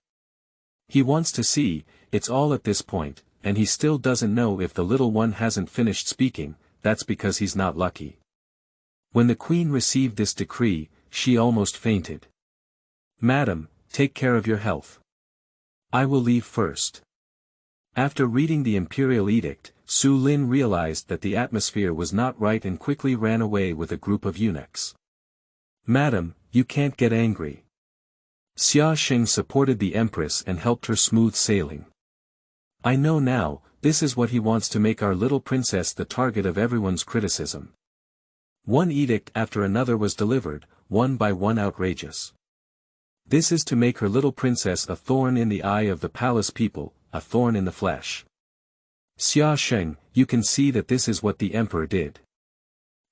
He wants to see, it's all at this point, and he still doesn't know if the little one hasn't finished speaking, that's because he's not lucky. When the queen received this decree, she almost fainted. Madam, take care of your health. I will leave first. After reading the imperial edict, Su Lin realized that the atmosphere was not right and quickly ran away with a group of eunuchs. Madam, you can't get angry. Xia Sheng supported the empress and helped her smooth sailing. I know now, this is what he wants to make our little princess the target of everyone's criticism. One edict after another was delivered, one by one outrageous. This is to make her little princess a thorn in the eye of the palace people, a thorn in the flesh. Xia Sheng, you can see that this is what the emperor did.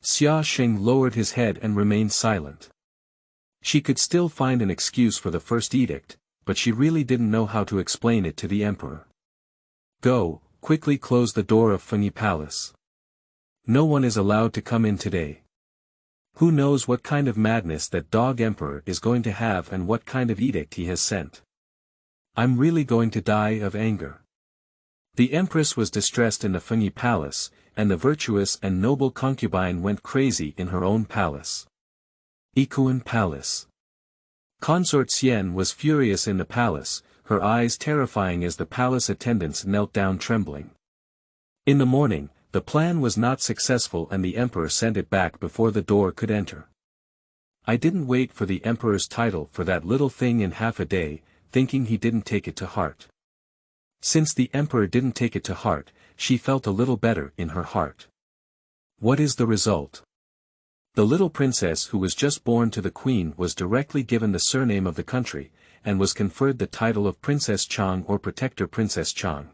Xia Sheng lowered his head and remained silent. She could still find an excuse for the first edict, but she really didn't know how to explain it to the emperor. Go, quickly close the door of Fengyi Palace. No one is allowed to come in today. Who knows what kind of madness that dog emperor is going to have and what kind of edict he has sent. I'm really going to die of anger. The empress was distressed in the Fengyi Palace, and the virtuous and noble concubine went crazy in her own palace. Ikuan Palace. Consort Xian was furious in the palace, her eyes terrifying as the palace attendants knelt down trembling. In the morning, the plan was not successful and the emperor sent it back before the door could enter. I didn't wait for the emperor's title for that little thing in half a day, thinking he didn't take it to heart. Since the emperor didn't take it to heart, she felt a little better in her heart. What is the result? The little princess who was just born to the queen was directly given the surname of the country, and was conferred the title of Princess Chang or Protector Princess Chang.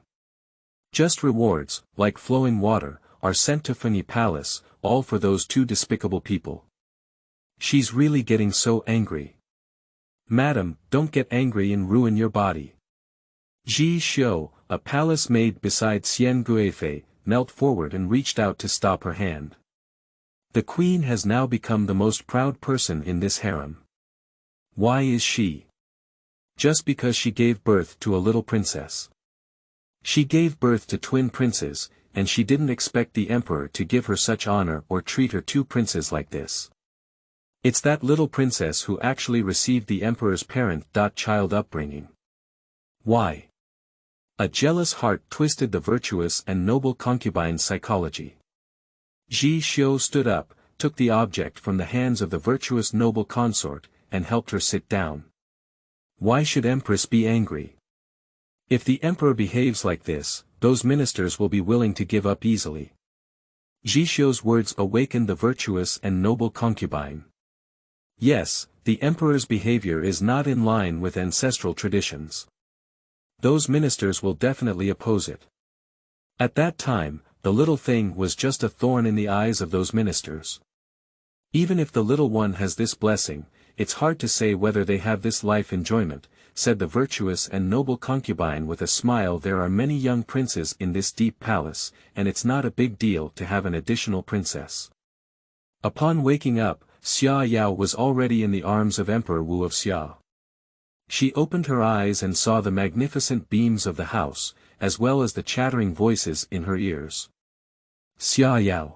Just rewards, like flowing water, are sent to Fengyi Palace, all for those two despicable people. She's really getting so angry. Madam, don't get angry and ruin your body. Ji Xiu, a palace maid beside Xian Guifei, knelt forward and reached out to stop her hand. The queen has now become the most proud person in this harem. Why is she? Just because she gave birth to a little princess. She gave birth to twin princes, and she didn't expect the emperor to give her such honor or treat her two princes like this. It's that little princess who actually received the emperor's parent-child upbringing. Why? A jealous heart twisted the virtuous and noble concubine's psychology. Ji Xiu stood up, took the object from the hands of the virtuous noble consort, and helped her sit down. Why should Empress be angry? If the emperor behaves like this, those ministers will be willing to give up easily. Ji Xiu's words awakened the virtuous and noble concubine. Yes, the emperor's behavior is not in line with ancestral traditions. Those ministers will definitely oppose it. At that time, the little thing was just a thorn in the eyes of those ministers. Even if the little one has this blessing, it's hard to say whether they have this life enjoyment, said the virtuous and noble concubine with a smile. There are many young princes in this deep palace, and it's not a big deal to have an additional princess. Upon waking up, Xia Yao was already in the arms of Emperor Wu of Xia. She opened her eyes and saw the magnificent beams of the house, as well as the chattering voices in her ears. Xia Yao.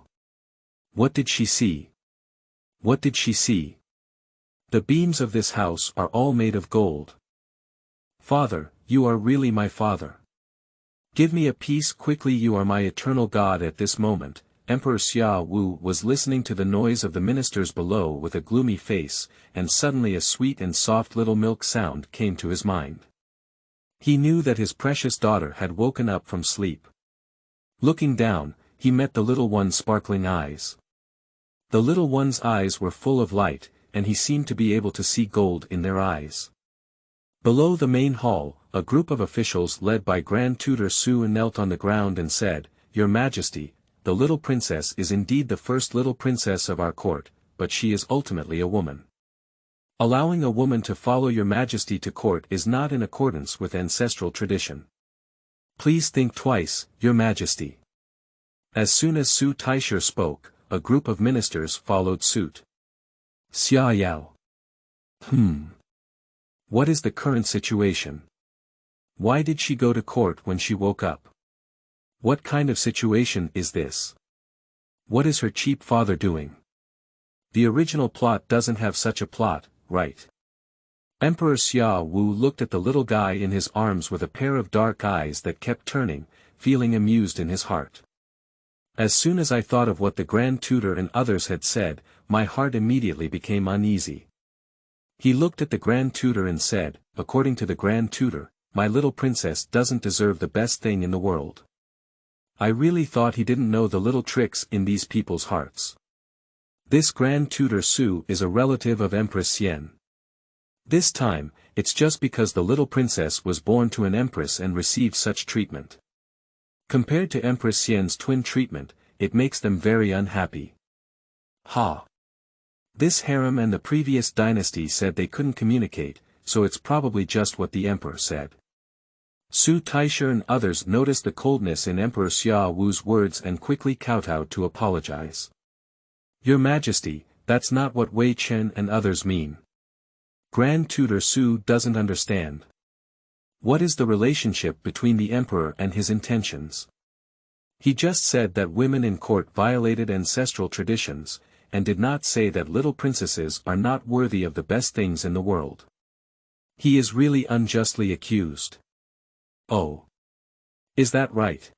What did she see? What did she see? The beams of this house are all made of gold. Father, you are really my father. Give me a piece quickly, you are my eternal God. At this moment, Emperor Xia Wu was listening to the noise of the ministers below with a gloomy face, and suddenly a sweet and soft little milk sound came to his mind. He knew that his precious daughter had woken up from sleep. Looking down, he met the little one's sparkling eyes. The little one's eyes were full of light, and he seemed to be able to see gold in their eyes. Below the main hall, a group of officials led by Grand Tutor Su knelt on the ground and said, Your Majesty, the little princess is indeed the first little princess of our court, but she is ultimately a woman. Allowing a woman to follow your majesty to court is not in accordance with ancestral tradition. Please think twice, your majesty. As soon as Su Taisher spoke, a group of ministers followed suit. Xia Yao. What is the current situation? Why did she go to court when she woke up? What kind of situation is this? What is her cheap father doing? The original plot doesn't have such a plot, right? Emperor Xia Wu looked at the little guy in his arms with a pair of dark eyes that kept turning, feeling amused in his heart. As soon as I thought of what the Grand Tutor and others had said, my heart immediately became uneasy. He looked at the Grand Tutor and said, According to the Grand Tutor, my little princess doesn't deserve the best thing in the world. I really thought he didn't know the little tricks in these people's hearts. This Grand Tutor Su is a relative of Empress Xian. This time, it's just because the little princess was born to an empress and received such treatment. Compared to Empress Xian's twin treatment, it makes them very unhappy. Ha! This harem and the previous dynasty said they couldn't communicate, so it's probably just what the emperor said. Su Taisher and others noticed the coldness in Emperor Xia Wu's words and quickly kowtowed to apologize. Your Majesty, that's not what Wei Chen and others mean. Grand Tutor Su doesn't understand. What is the relationship between the emperor and his intentions? He just said that women in court violated ancestral traditions, and did not say that little princesses are not worthy of the best things in the world. He is really unjustly accused. Oh. Is that right?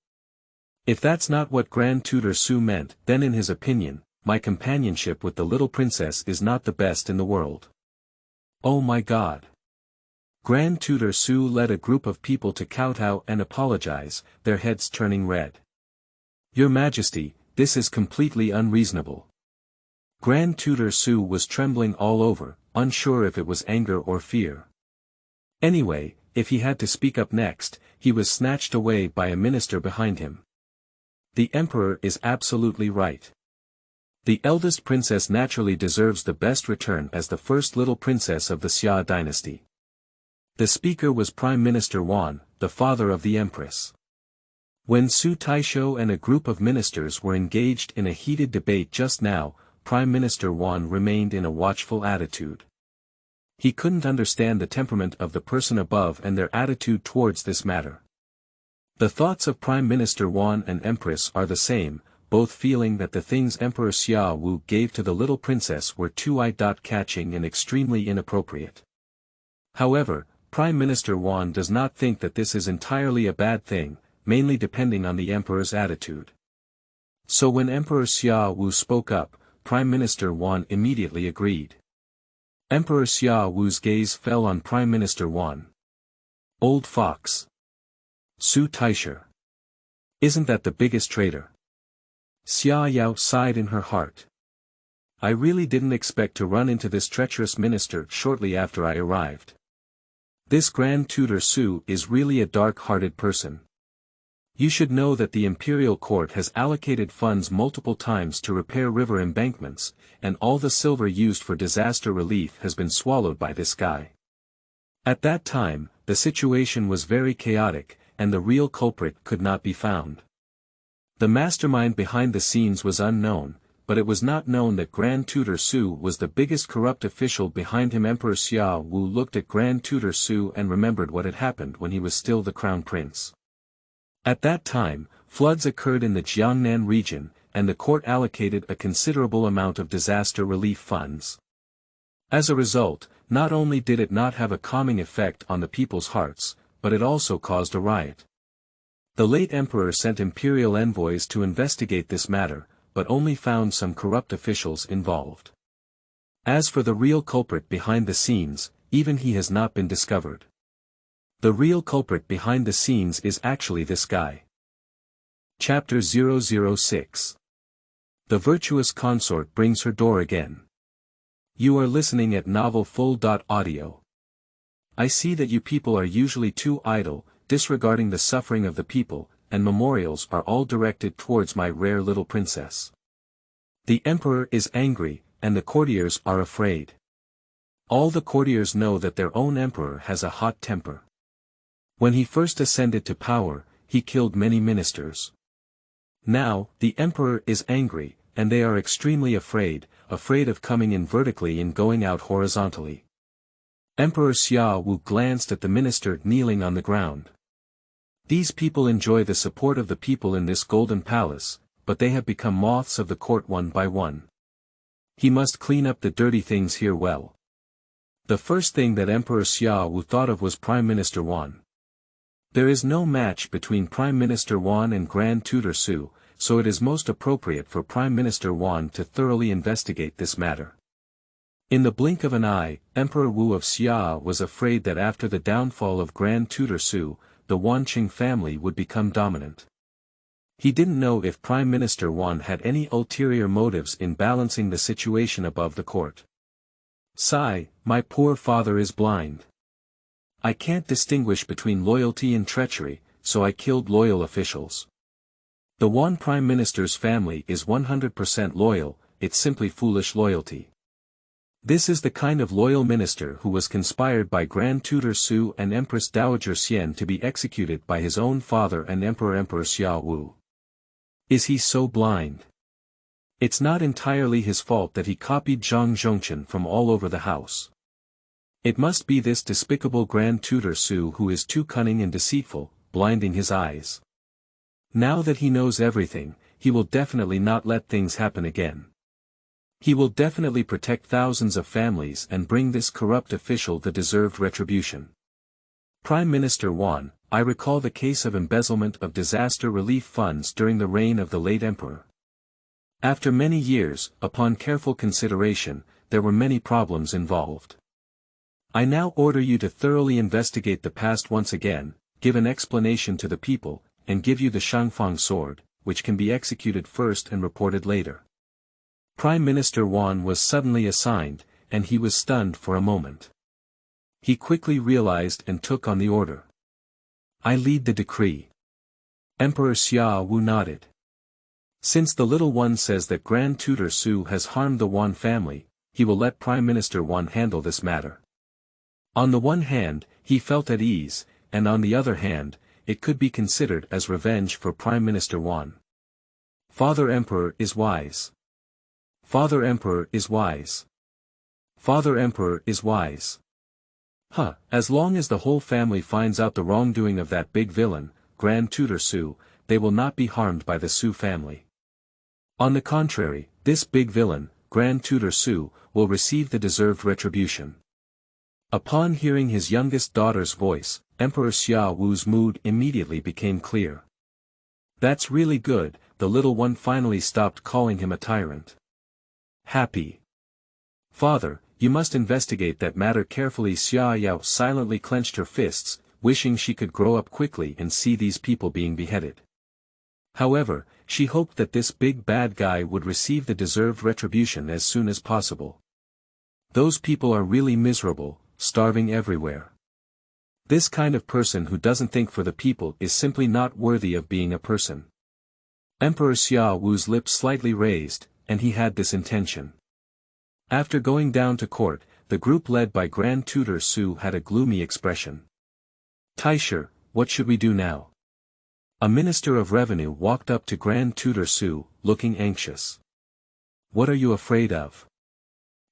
If that's not what Grand Tutor Su meant, then in his opinion, my companionship with the little princess is not the best in the world. Oh my God. Grand Tutor Su led a group of people to kowtow and apologize, their heads turning red. Your Majesty, this is completely unreasonable. Grand Tutor Su was trembling all over, unsure if it was anger or fear. Anyway, if he had to speak up next, he was snatched away by a minister behind him. The emperor is absolutely right. The eldest princess naturally deserves the best return as the first little princess of the Xia dynasty. The speaker was Prime Minister Wan, the father of the Empress. When Su Taisho and a group of ministers were engaged in a heated debate just now, Prime Minister Wan remained in a watchful attitude. He couldn't understand the temperament of the person above and their attitude towards this matter. The thoughts of Prime Minister Wan and Empress are the same, both feeling that the things Emperor Xia Wu gave to the little princess were too eye-catching and extremely inappropriate. However, Prime Minister Wan does not think that this is entirely a bad thing, mainly depending on the emperor's attitude. So when Emperor Xia Wu spoke up, Prime Minister Wan immediately agreed. Emperor Xia Wu's gaze fell on Prime Minister Wan. Old fox. Su Taisho. Isn't that the biggest traitor? Xia Yao sighed in her heart. I really didn't expect to run into this treacherous minister shortly after I arrived. This Grand Tutor Su is really a dark-hearted person. You should know that the imperial court has allocated funds multiple times to repair river embankments, and all the silver used for disaster relief has been swallowed by this guy. At that time, the situation was very chaotic, and the real culprit could not be found. The mastermind behind the scenes was unknown, but it was not known that Grand Tutor Su was the biggest corrupt official behind him. Emperor Xia Wu looked at Grand Tutor Su and remembered what had happened when he was still the crown prince. At that time, floods occurred in the Jiangnan region, and the court allocated a considerable amount of disaster relief funds. As a result, not only did it not have a calming effect on the people's hearts, but it also caused a riot. The late emperor sent imperial envoys to investigate this matter, but only found some corrupt officials involved. As for the real culprit behind the scenes, even he has not been discovered. The real culprit behind the scenes is actually this guy. Chapter 006. The virtuous consort brings her door again. You are listening at novelfull.audio. I see that you people are usually too idle, disregarding the suffering of the people, and memorials are all directed towards my rare little princess. The emperor is angry, and the courtiers are afraid. All the courtiers know that their own emperor has a hot temper. When he first ascended to power, he killed many ministers. Now, the emperor is angry, and they are extremely afraid of coming in vertically and going out horizontally. Emperor Xia Wu glanced at the minister kneeling on the ground. These people enjoy the support of the people in this golden palace, but they have become moths of the court one by one. He must clean up the dirty things here well. The first thing that Emperor Xia Wu thought of was Prime Minister Wan. There is no match between Prime Minister Wan and Grand Tutor Su, so it is most appropriate for Prime Minister Wan to thoroughly investigate this matter. In the blink of an eye, Emperor Wu of Xia was afraid that after the downfall of Grand Tutor Su, the Wanqing family would become dominant. He didn't know if Prime Minister Wan had any ulterior motives in balancing the situation above the court. Sigh, my poor father is blind. I can't distinguish between loyalty and treachery, so I killed loyal officials. The Wan Prime Minister's family is 100% loyal, it's simply foolish loyalty. This is the kind of loyal minister who was conspired by Grand Tutor Su and Empress Dowager Xian to be executed by his own father and Emperor Xia Wu. Is he so blind? It's not entirely his fault that he copied Zhang Zhongchen from all over the house. It must be this despicable Grand Tutor Su who is too cunning and deceitful, blinding his eyes. Now that he knows everything, he will definitely not let things happen again. He will definitely protect thousands of families and bring this corrupt official the deserved retribution. Prime Minister Wan, I recall the case of embezzlement of disaster relief funds during the reign of the late emperor. After many years, upon careful consideration, there were many problems involved. I now order you to thoroughly investigate the past once again, give an explanation to the people, and give you the Shangfang sword, which can be executed first and reported later. Prime Minister Wan was suddenly assigned, and he was stunned for a moment. He quickly realized and took on the order. I lead the decree. Emperor Xia Wu nodded. Since the little one says that Grand Tutor Su has harmed the Wan family, he will let Prime Minister Wan handle this matter. On the one hand, he felt at ease, and on the other hand, it could be considered as revenge for Prime Minister Wan. Father Emperor is wise. Father Emperor is wise. Father Emperor is wise. As long as the whole family finds out the wrongdoing of that big villain, Grand Tutor Su, they will not be harmed by the Su family. On the contrary, this big villain, Grand Tutor Su, will receive the deserved retribution. Upon hearing his youngest daughter's voice, Emperor Xia Wu's mood immediately became clear. That's really good, the little one finally stopped calling him a tyrant. Happy. Father, you must investigate that matter carefully. Xia Yao silently clenched her fists, wishing she could grow up quickly and see these people being beheaded. However, she hoped that this big bad guy would receive the deserved retribution as soon as possible. Those people are really miserable, starving everywhere. This kind of person who doesn't think for the people is simply not worthy of being a person. Emperor Xia Wu's lips slightly raised, and he had this intention. After going down to court, the group led by Grand Tutor Su had a gloomy expression. Taisher, what should we do now? A minister of revenue walked up to Grand Tutor Su, looking anxious. What are you afraid of?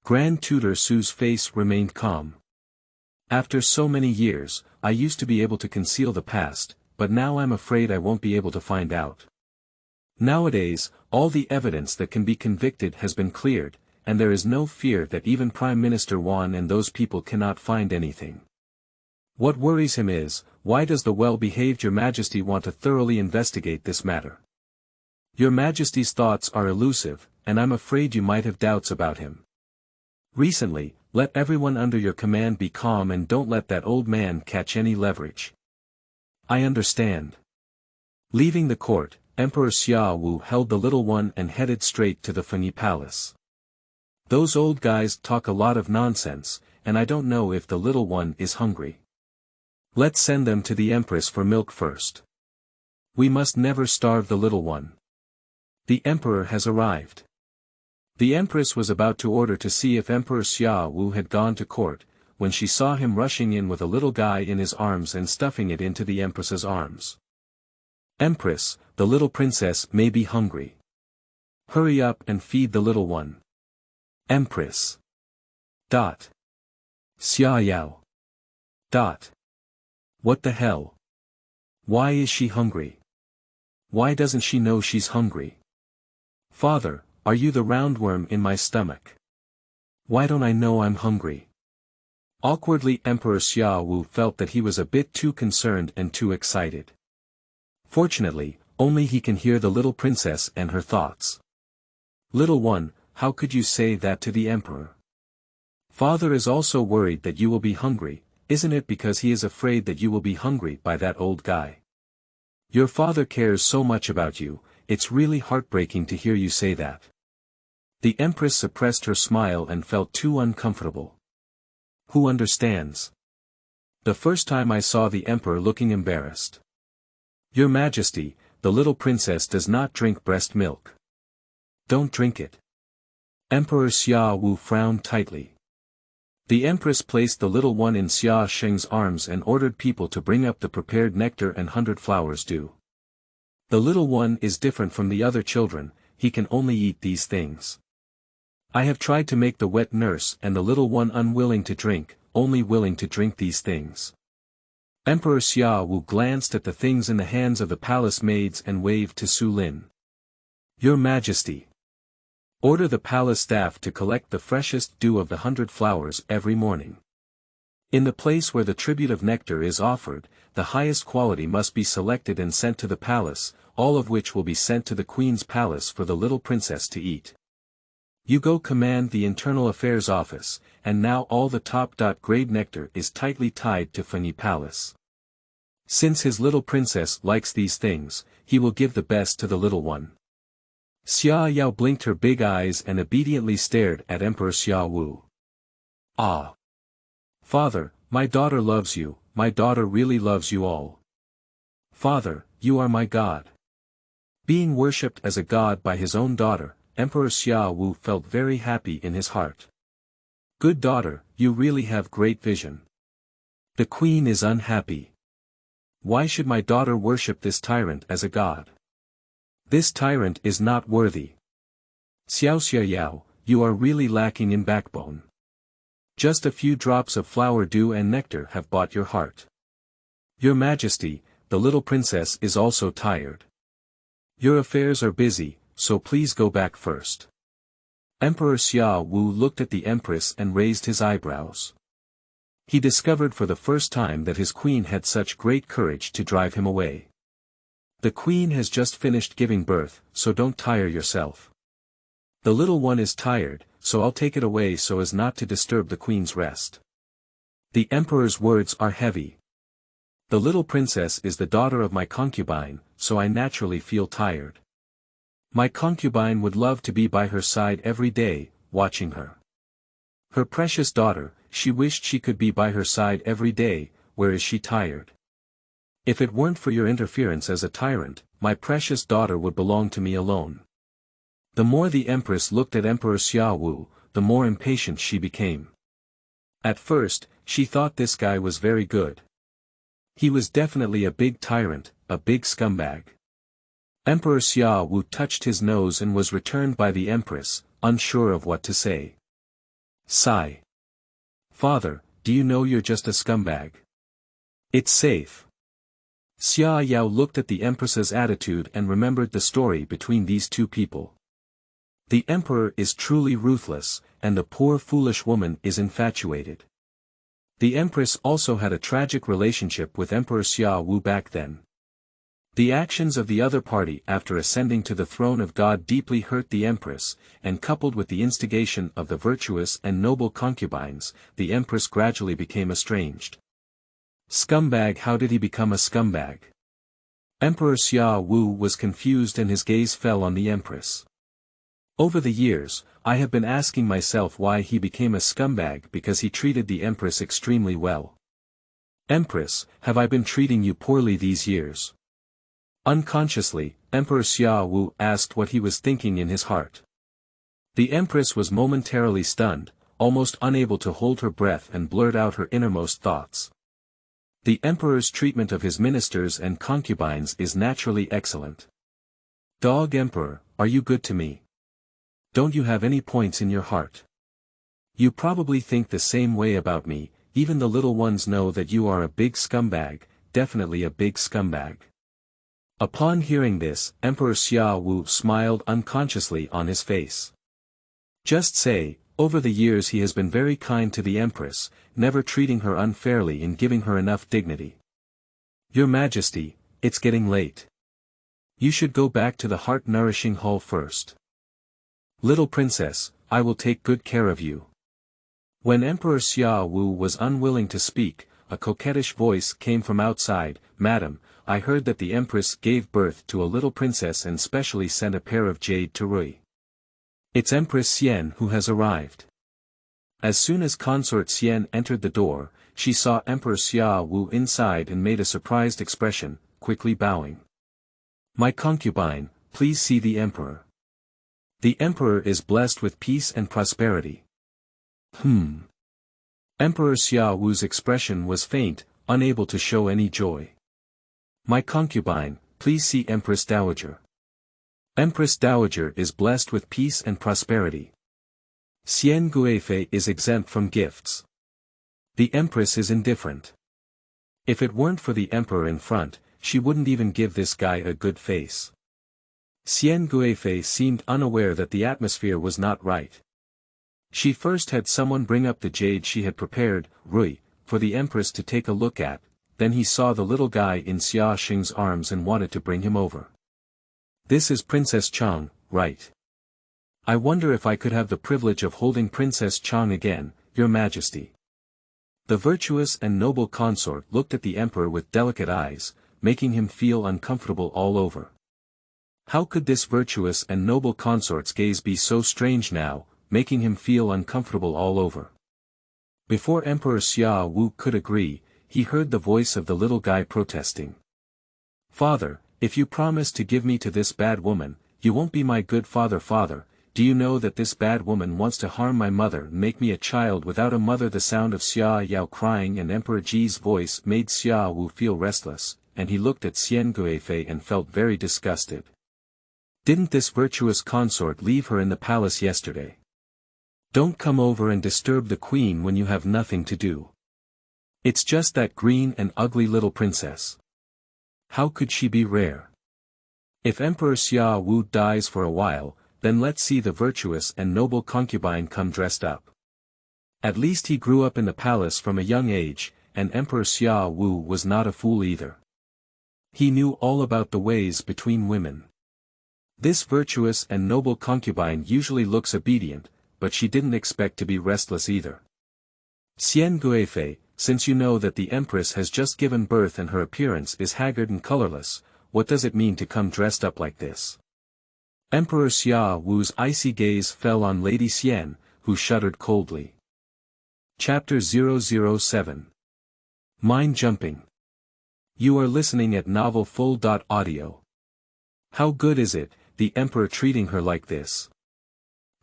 Grand Tutor Su's face remained calm. After so many years, I used to be able to conceal the past, but now I'm afraid I won't be able to find out. Nowadays, all the evidence that can be convicted has been cleared, and there is no fear that even Prime Minister Wan and those people cannot find anything. What worries him is, why does the well-behaved Your Majesty want to thoroughly investigate this matter? Your Majesty's thoughts are elusive, and I'm afraid you might have doubts about him. Recently, let everyone under your command be calm and don't let that old man catch any leverage. I understand. Leaving the court, Emperor Xia Wu held the little one and headed straight to the Fanyi Palace. Those old guys talk a lot of nonsense, and I don't know if the little one is hungry. Let's send them to the Empress for milk first. We must never starve the little one. The Emperor has arrived. The Empress was about to order to see if Emperor Xia Wu had gone to court, when she saw him rushing in with a little guy in his arms and stuffing it into the Empress's arms. Empress, the little princess may be hungry. Hurry up and feed the little one. Empress. Xia Yao. What the hell? Why is she hungry? Why doesn't she know she's hungry? Father, are you the roundworm in my stomach? Why don't I know I'm hungry? Awkwardly, Emperor Xia Wu felt that he was a bit too concerned and too excited. Fortunately, only he can hear the little princess and her thoughts. Little one, how could you say that to the Emperor? Father is also worried that you will be hungry, isn't it, because he is afraid that you will be hungry by that old guy? Your father cares so much about you, it's really heartbreaking to hear you say that. The Empress suppressed her smile and felt too uncomfortable. Who understands? The first time I saw the Emperor looking embarrassed. Your Majesty, the little princess does not drink breast milk. Don't drink it. Emperor Xia Wu frowned tightly. The Empress placed the little one in Xia Sheng's arms and ordered people to bring up the prepared nectar and 100 flowers dew. The little one is different from the other children, he can only eat these things. I have tried to make the wet nurse and the little one unwilling to drink, only willing to drink these things. Emperor Xia Wu glanced at the things in the hands of the palace maids and waved to Su Lin. Your Majesty. Order the palace staff to collect the freshest dew of the 100 flowers every morning. In the place where the tribute of nectar is offered, the highest quality must be selected and sent to the palace, all of which will be sent to the Queen's palace for the little princess to eat. You go command the Internal Affairs Office, and now all the top-grade nectar is tightly tied to Fanyi Palace. Since his little princess likes these things, he will give the best to the little one. Xia Yao blinked her big eyes and obediently stared at Emperor Xia Wu. Ah! Father, my daughter loves you, my daughter really loves you all. Father, you are my god. Being worshipped as a god by his own daughter, Emperor Xia Wu felt very happy in his heart. Good daughter, you really have great vision. The queen is unhappy. Why should my daughter worship this tyrant as a god? This tyrant is not worthy. Xiao, you are really lacking in backbone. Just a few drops of flower dew and nectar have bought your heart. Your Majesty, the little princess is also tired. Your affairs are busy, so please go back first. Emperor Xia Wu looked at the empress and raised his eyebrows. He discovered for the first time that his queen had such great courage to drive him away. The queen has just finished giving birth, so don't tire yourself. The little one is tired, so I'll take it away so as not to disturb the queen's rest. The emperor's words are heavy. The little princess is the daughter of my concubine, so I naturally feel tired. My concubine would love to be by her side every day, watching her. Her precious daughter, she wished she could be by her side every day, where is she tired? If it weren't for your interference as a tyrant, my precious daughter would belong to me alone. The more the empress looked at Emperor Xiaowu, the more impatient she became. At first, she thought this guy was very good. He was definitely a big tyrant, a big scumbag. Emperor Xiaowu touched his nose and was returned by the empress, unsure of what to say. Sigh. Father, do you know you're just a scumbag? It's safe. Xia Yao looked at the empress's attitude and remembered the story between these two people. The emperor is truly ruthless, and the poor foolish woman is infatuated. The empress also had a tragic relationship with Emperor Xia Wu back then. The actions of the other party after ascending to the throne of God deeply hurt the empress, and coupled with the instigation of the virtuous and noble concubines, the empress gradually became estranged. Scumbag, how did he become a scumbag? Emperor Xia Wu was confused and his gaze fell on the empress. Over the years, I have been asking myself why he became a scumbag because he treated the empress extremely well. Empress, have I been treating you poorly these years? Unconsciously, Emperor Xia Wu asked what he was thinking in his heart. The empress was momentarily stunned, almost unable to hold her breath and blurt out her innermost thoughts. The emperor's treatment of his ministers and concubines is naturally excellent. Dog Emperor, are you good to me? Don't you have any points in your heart? You probably think the same way about me, even the little ones know that you are a big scumbag, definitely a big scumbag. Upon hearing this, Emperor Xia Wu smiled unconsciously on his face. Just say, over the years he has been very kind to the empress, never treating her unfairly and giving her enough dignity. Your Majesty, it's getting late. You should go back to the heart-nourishing hall first. Little princess, I will take good care of you. When Emperor Xia Wu was unwilling to speak, a coquettish voice came from outside. Madam, I heard that the empress gave birth to a little princess and specially sent a pair of jade to Rui. It's Empress Xian who has arrived. As soon as Consort Xian entered the door, she saw Emperor Xia Wu inside and made a surprised expression, quickly bowing. My concubine, please see the emperor. The emperor is blessed with peace and prosperity. Emperor Xia Wu's expression was faint, unable to show any joy. My concubine, please see Empress Dowager. Empress Dowager is blessed with peace and prosperity. Xian Guifei is exempt from gifts. The empress is indifferent. If it weren't for the emperor in front, she wouldn't even give this guy a good face. Xian Guifei seemed unaware that the atmosphere was not right. She first had someone bring up the jade she had prepared, Rui, for the empress to take a look at, then he saw the little guy in Xia Xing's arms and wanted to bring him over. This is Princess Chang, right? I wonder if I could have the privilege of holding Princess Chang again, Your Majesty. The virtuous and noble consort looked at the emperor with delicate eyes, making him feel uncomfortable all over. How could this virtuous and noble consort's gaze be so strange now, making him feel uncomfortable all over? Before Emperor Xia Wu could agree, he heard the voice of the little guy protesting. Father, if you promise to give me to this bad woman, you won't be my good father. do you know that this bad woman wants to harm my mother and make me a child without a mother? The sound of Xia Yao crying and Emperor Ji's voice made Xia Wu feel restless, and he looked at Xian Guifei and felt very disgusted. Didn't this virtuous consort leave her in the palace yesterday? Don't come over and disturb the queen when you have nothing to do. It's just that green and ugly little princess. How could she be rare? If Emperor Xia Wu dies for a while, then let's see the virtuous and noble concubine come dressed up. At least he grew up in the palace from a young age, and Emperor Xia Wu was not a fool either. He knew all about the ways between women. This virtuous and noble concubine usually looks obedient, but she didn't expect to be restless either. Xian Guifei, since you know that the Empress has just given birth and her appearance is haggard and colorless, what does it mean to come dressed up like this? Emperor Xia Wu's icy gaze fell on Lady Xian, who shuddered coldly. Chapter 007. Mind Jumping. You are listening at novelfull.audio. How good is it, the Emperor treating her like this?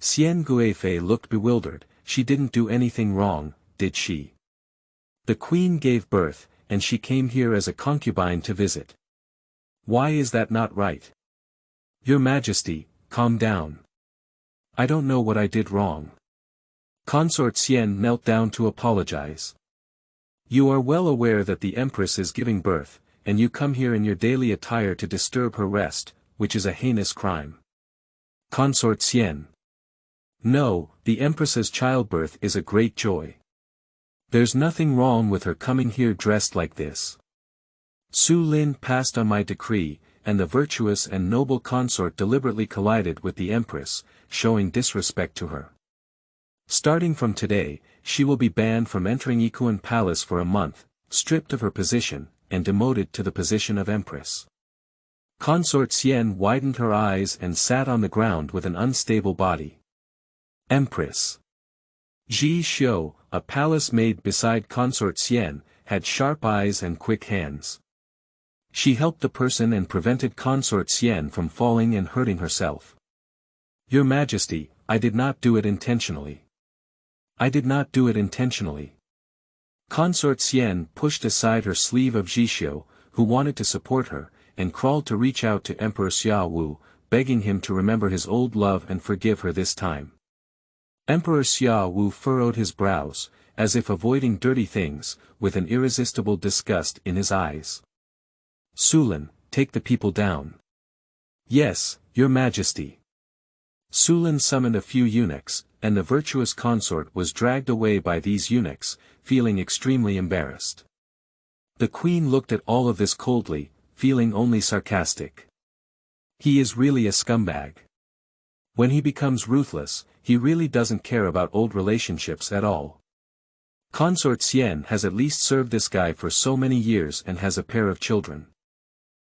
Xian Guifei looked bewildered. She didn't do anything wrong, did she? The queen gave birth, and she came here as a concubine to visit. Why is that not right? Your Majesty, calm down. I don't know what I did wrong. Consort Xian knelt down to apologize. You are well aware that the Empress is giving birth, and you come here in your daily attire to disturb her rest, which is a heinous crime. Consort Xian. No, the Empress's childbirth is a great joy. There's nothing wrong with her coming here dressed like this. Su Lin passed on my decree, and the virtuous and noble consort deliberately collided with the Empress, showing disrespect to her. Starting from today, she will be banned from entering Ikuan Palace for a month, stripped of her position, and demoted to the position of Empress. Consort Xian widened her eyes and sat on the ground with an unstable body. Empress. Ji Xiu, a palace maid beside Consort Xian, had sharp eyes and quick hands. She helped the person and prevented Consort Xian from falling and hurting herself. Your Majesty, I did not do it intentionally. I did not do it intentionally. Consort Xian pushed aside her sleeve of Ji Xiu, who wanted to support her, and crawled to reach out to Emperor Xia Wu, begging him to remember his old love and forgive her this time. Emperor Xia Wu furrowed his brows, as if avoiding dirty things, with an irresistible disgust in his eyes. Sulin, take the people down. Yes, Your Majesty. Sulin summoned a few eunuchs, and the virtuous consort was dragged away by these eunuchs, feeling extremely embarrassed. The queen looked at all of this coldly, feeling only sarcastic. He is really a scumbag. When he becomes ruthless, he really doesn't care about old relationships at all. Consort Xian has at least served this guy for so many years and has a pair of children.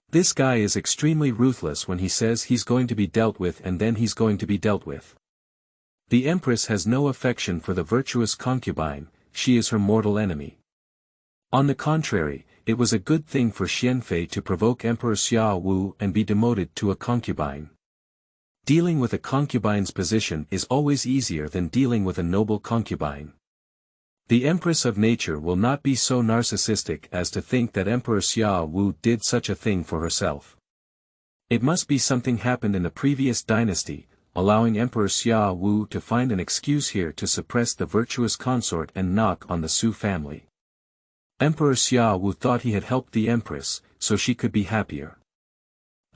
This guy is extremely ruthless when he says he's going to be dealt with and then he's going to be dealt with. The Empress has no affection for the virtuous concubine, she is her mortal enemy. On the contrary, it was a good thing for Xianfei to provoke Emperor Xia Wu and be demoted to a concubine. Dealing with a concubine's position is always easier than dealing with a noble concubine. The Empress of Nature will not be so narcissistic as to think that Emperor Xia Wu did such a thing for herself. It must be something happened in the previous dynasty, allowing Emperor Xia Wu to find an excuse here to suppress the virtuous consort and knock on the Su family. Emperor Xia Wu thought he had helped the Empress, so she could be happier.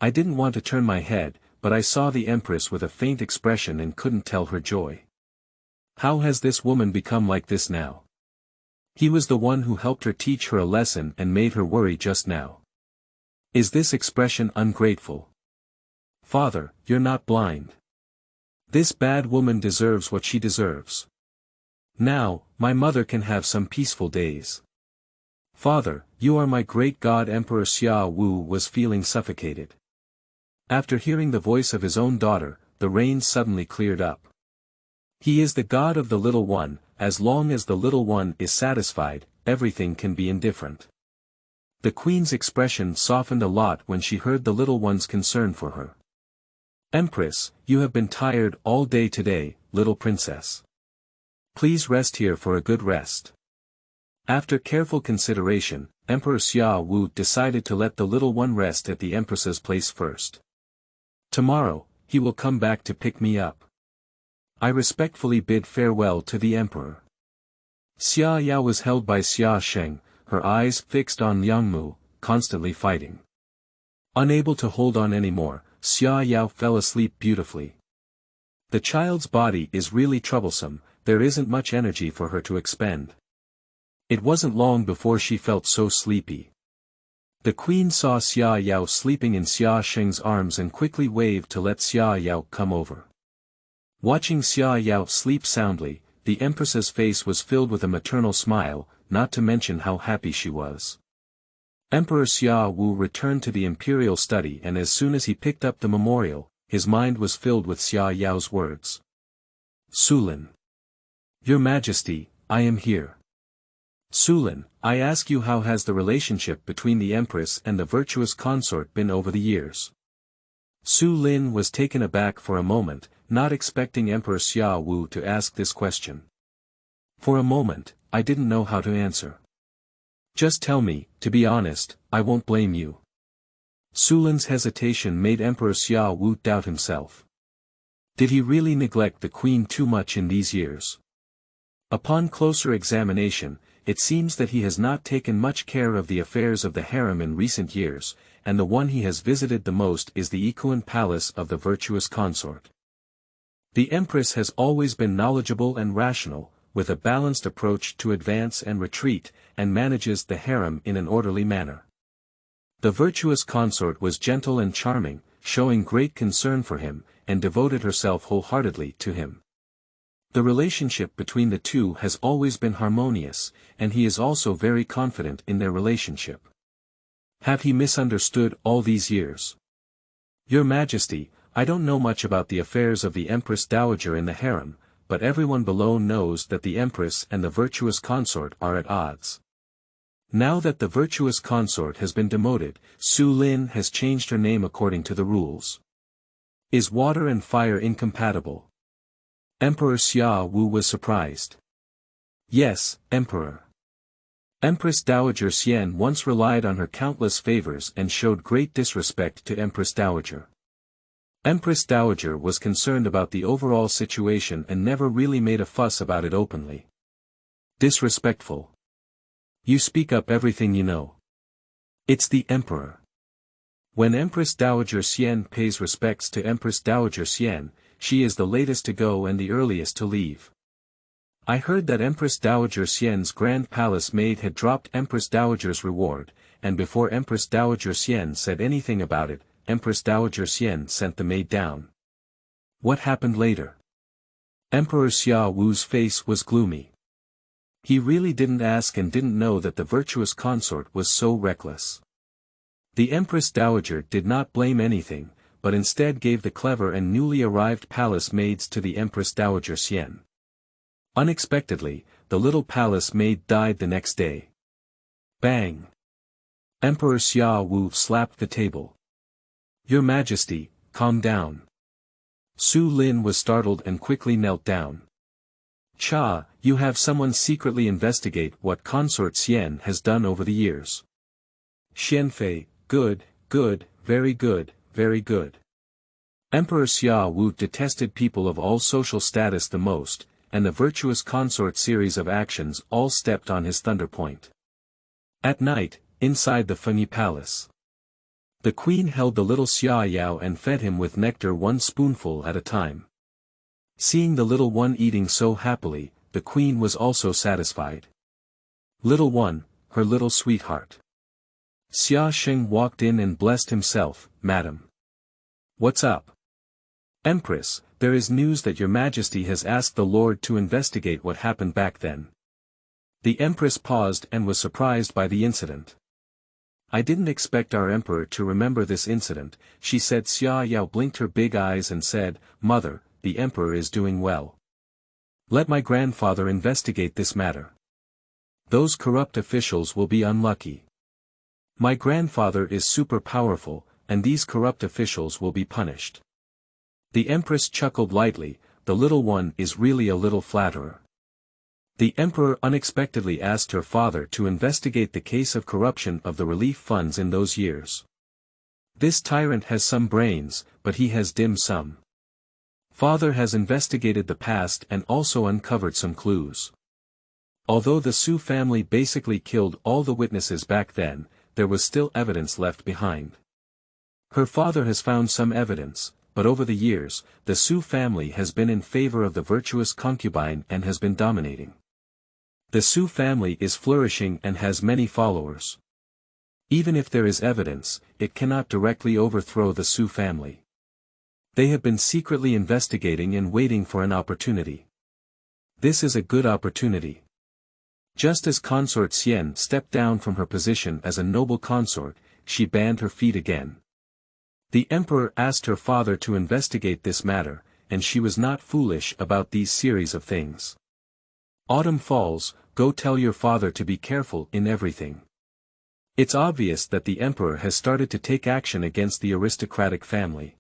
I didn't want to turn my head, but I saw the Empress with a faint expression and couldn't tell her joy. How has this woman become like this now? He was the one who helped her teach her a lesson and made her worry just now. Is this expression ungrateful? Father, you're not blind. This bad woman deserves what she deserves. Now, my mother can have some peaceful days. Father, you are my great god. Emperor Xia Wu was feeling suffocated. After hearing the voice of his own daughter, the reins suddenly cleared up. He is the god of the little one, as long as the little one is satisfied, everything can be indifferent. The queen's expression softened a lot when she heard the little one's concern for her. Empress, you have been tired all day today, little princess. Please rest here for a good rest. After careful consideration, Emperor Xia Wu decided to let the little one rest at the Empress's place first. Tomorrow, he will come back to pick me up. I respectfully bid farewell to the Emperor. Xia Yao was held by Xia Sheng, her eyes fixed on Liangmu, constantly fighting. Unable to hold on anymore, Xia Yao fell asleep beautifully. The child's body is really troublesome, there isn't much energy for her to expend. It wasn't long before she felt so sleepy. The queen saw Xia Yao sleeping in Xia Sheng's arms and quickly waved to let Xia Yao come over. Watching Xia Yao sleep soundly, the empress's face was filled with a maternal smile, not to mention how happy she was. Emperor Xia Wu returned to the imperial study, and as soon as he picked up the memorial, his mind was filled with Xia Yao's words. Sulin. Your Majesty, I am here. Sulin, I ask you, how has the relationship between the Empress and the virtuous consort been over the years? Su Lin was taken aback for a moment, not expecting Emperor Xia Wu to ask this question. For a moment, I didn't know how to answer. Just tell me, to be honest, I won't blame you. Sulin's hesitation made Emperor Xia Wu doubt himself. Did he really neglect the queen too much in these years? Upon closer examination, it seems that he has not taken much care of the affairs of the harem in recent years, and the one he has visited the most is the Ikuan palace of the virtuous consort. The empress has always been knowledgeable and rational, with a balanced approach to advance and retreat, and manages the harem in an orderly manner. The virtuous consort was gentle and charming, showing great concern for him, and devoted herself wholeheartedly to him. The relationship between the two has always been harmonious, and he is also very confident in their relationship. Have he misunderstood all these years? Your Majesty, I don't know much about the affairs of the Empress Dowager in the harem, but everyone below knows that the Empress and the virtuous consort are at odds. Now that the virtuous consort has been demoted, Su Lin has changed her name according to the rules. Is water and fire incompatible? Emperor Xia Wu was surprised. Yes, Emperor. Empress Dowager Xian once relied on her countless favors and showed great disrespect to Empress Dowager. Empress Dowager was concerned about the overall situation and never really made a fuss about it openly. Disrespectful. You speak up everything you know. It's the Emperor. When Empress Dowager Xian pays respects to Empress Dowager Xian, she is the latest to go and the earliest to leave. I heard that Empress Dowager Xian's grand palace maid had dropped Empress Dowager's reward, and before Empress Dowager Xian said anything about it, Empress Dowager Xian sent the maid down. What happened later? Emperor Xia Wu's face was gloomy. He really didn't ask and didn't know that the virtuous consort was so reckless. The Empress Dowager did not blame anything, but instead gave the clever and newly arrived palace maids to the Empress Dowager Xian. Unexpectedly, the little palace maid died the next day. Bang! Emperor Xia Wu slapped the table. Your Majesty, calm down. Su Lin was startled and quickly knelt down. Cha, you have someone secretly investigate what Consort Xian has done over the years. Xianfei, good, good, very good, very good. Emperor Xia Wu detested people of all social status the most, and the virtuous consort series of actions all stepped on his thunderpoint. At night, inside the Fengyi Palace, the queen held the little Xia Yao and fed him with nectar one spoonful at a time. Seeing the little one eating so happily, the queen was also satisfied. Little one, her little sweetheart. Xia Sheng walked in and blessed himself, Madam. What's up? Empress, there is news that your Majesty has asked the Lord to investigate what happened back then. The Empress paused and was surprised by the incident. I didn't expect our Emperor to remember this incident, she said. Xia Yao blinked her big eyes and said, Mother, the Emperor is doing well. Let my grandfather investigate this matter. Those corrupt officials will be unlucky. My grandfather is super powerful, and these corrupt officials will be punished. The empress chuckled lightly, the little one is really a little flatterer. The emperor unexpectedly asked her father to investigate the case of corruption of the relief funds in those years. This tyrant has some brains, but he has dim sum. Father has investigated the past and also uncovered some clues. Although the Su family basically killed all the witnesses back then, there was still evidence left behind. Her father has found some evidence, but over the years, the Su family has been in favor of the virtuous concubine and has been dominating. The Su family is flourishing and has many followers. Even if there is evidence, it cannot directly overthrow the Su family. They have been secretly investigating and waiting for an opportunity. This is a good opportunity. Just as Consort Xian stepped down from her position as a noble consort, she banned her feet again. The emperor asked her father to investigate this matter, and she was not foolish about these series of things. Autumn falls, go tell your father to be careful in everything. It's obvious that the emperor has started to take action against the aristocratic family.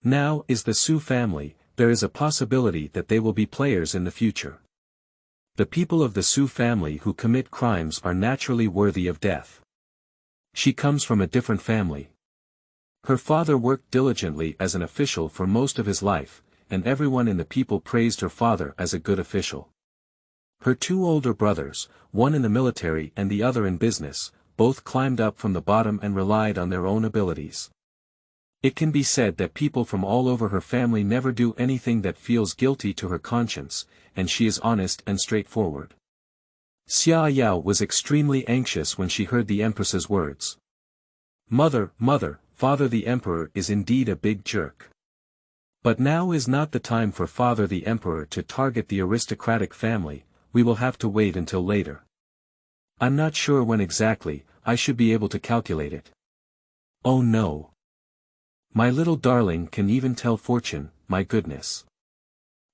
Now is the Su family, there is a possibility that they will be players in the future. The people of the Su family who commit crimes are naturally worthy of death. She comes from a different family. Her father worked diligently as an official for most of his life, and everyone in the people praised her father as a good official. Her two older brothers, one in the military and the other in business, both climbed up from the bottom and relied on their own abilities. It can be said that people from all over her family never do anything that feels guilty to her conscience, and she is honest and straightforward. Xia Yao was extremely anxious when she heard the empress's words. Mother, father the emperor is indeed a big jerk. But now is not the time for father the emperor to target the aristocratic family, we will have to wait until later. I'm not sure when exactly, I should be able to calculate it. Oh no. My little darling can even tell fortune, my goodness.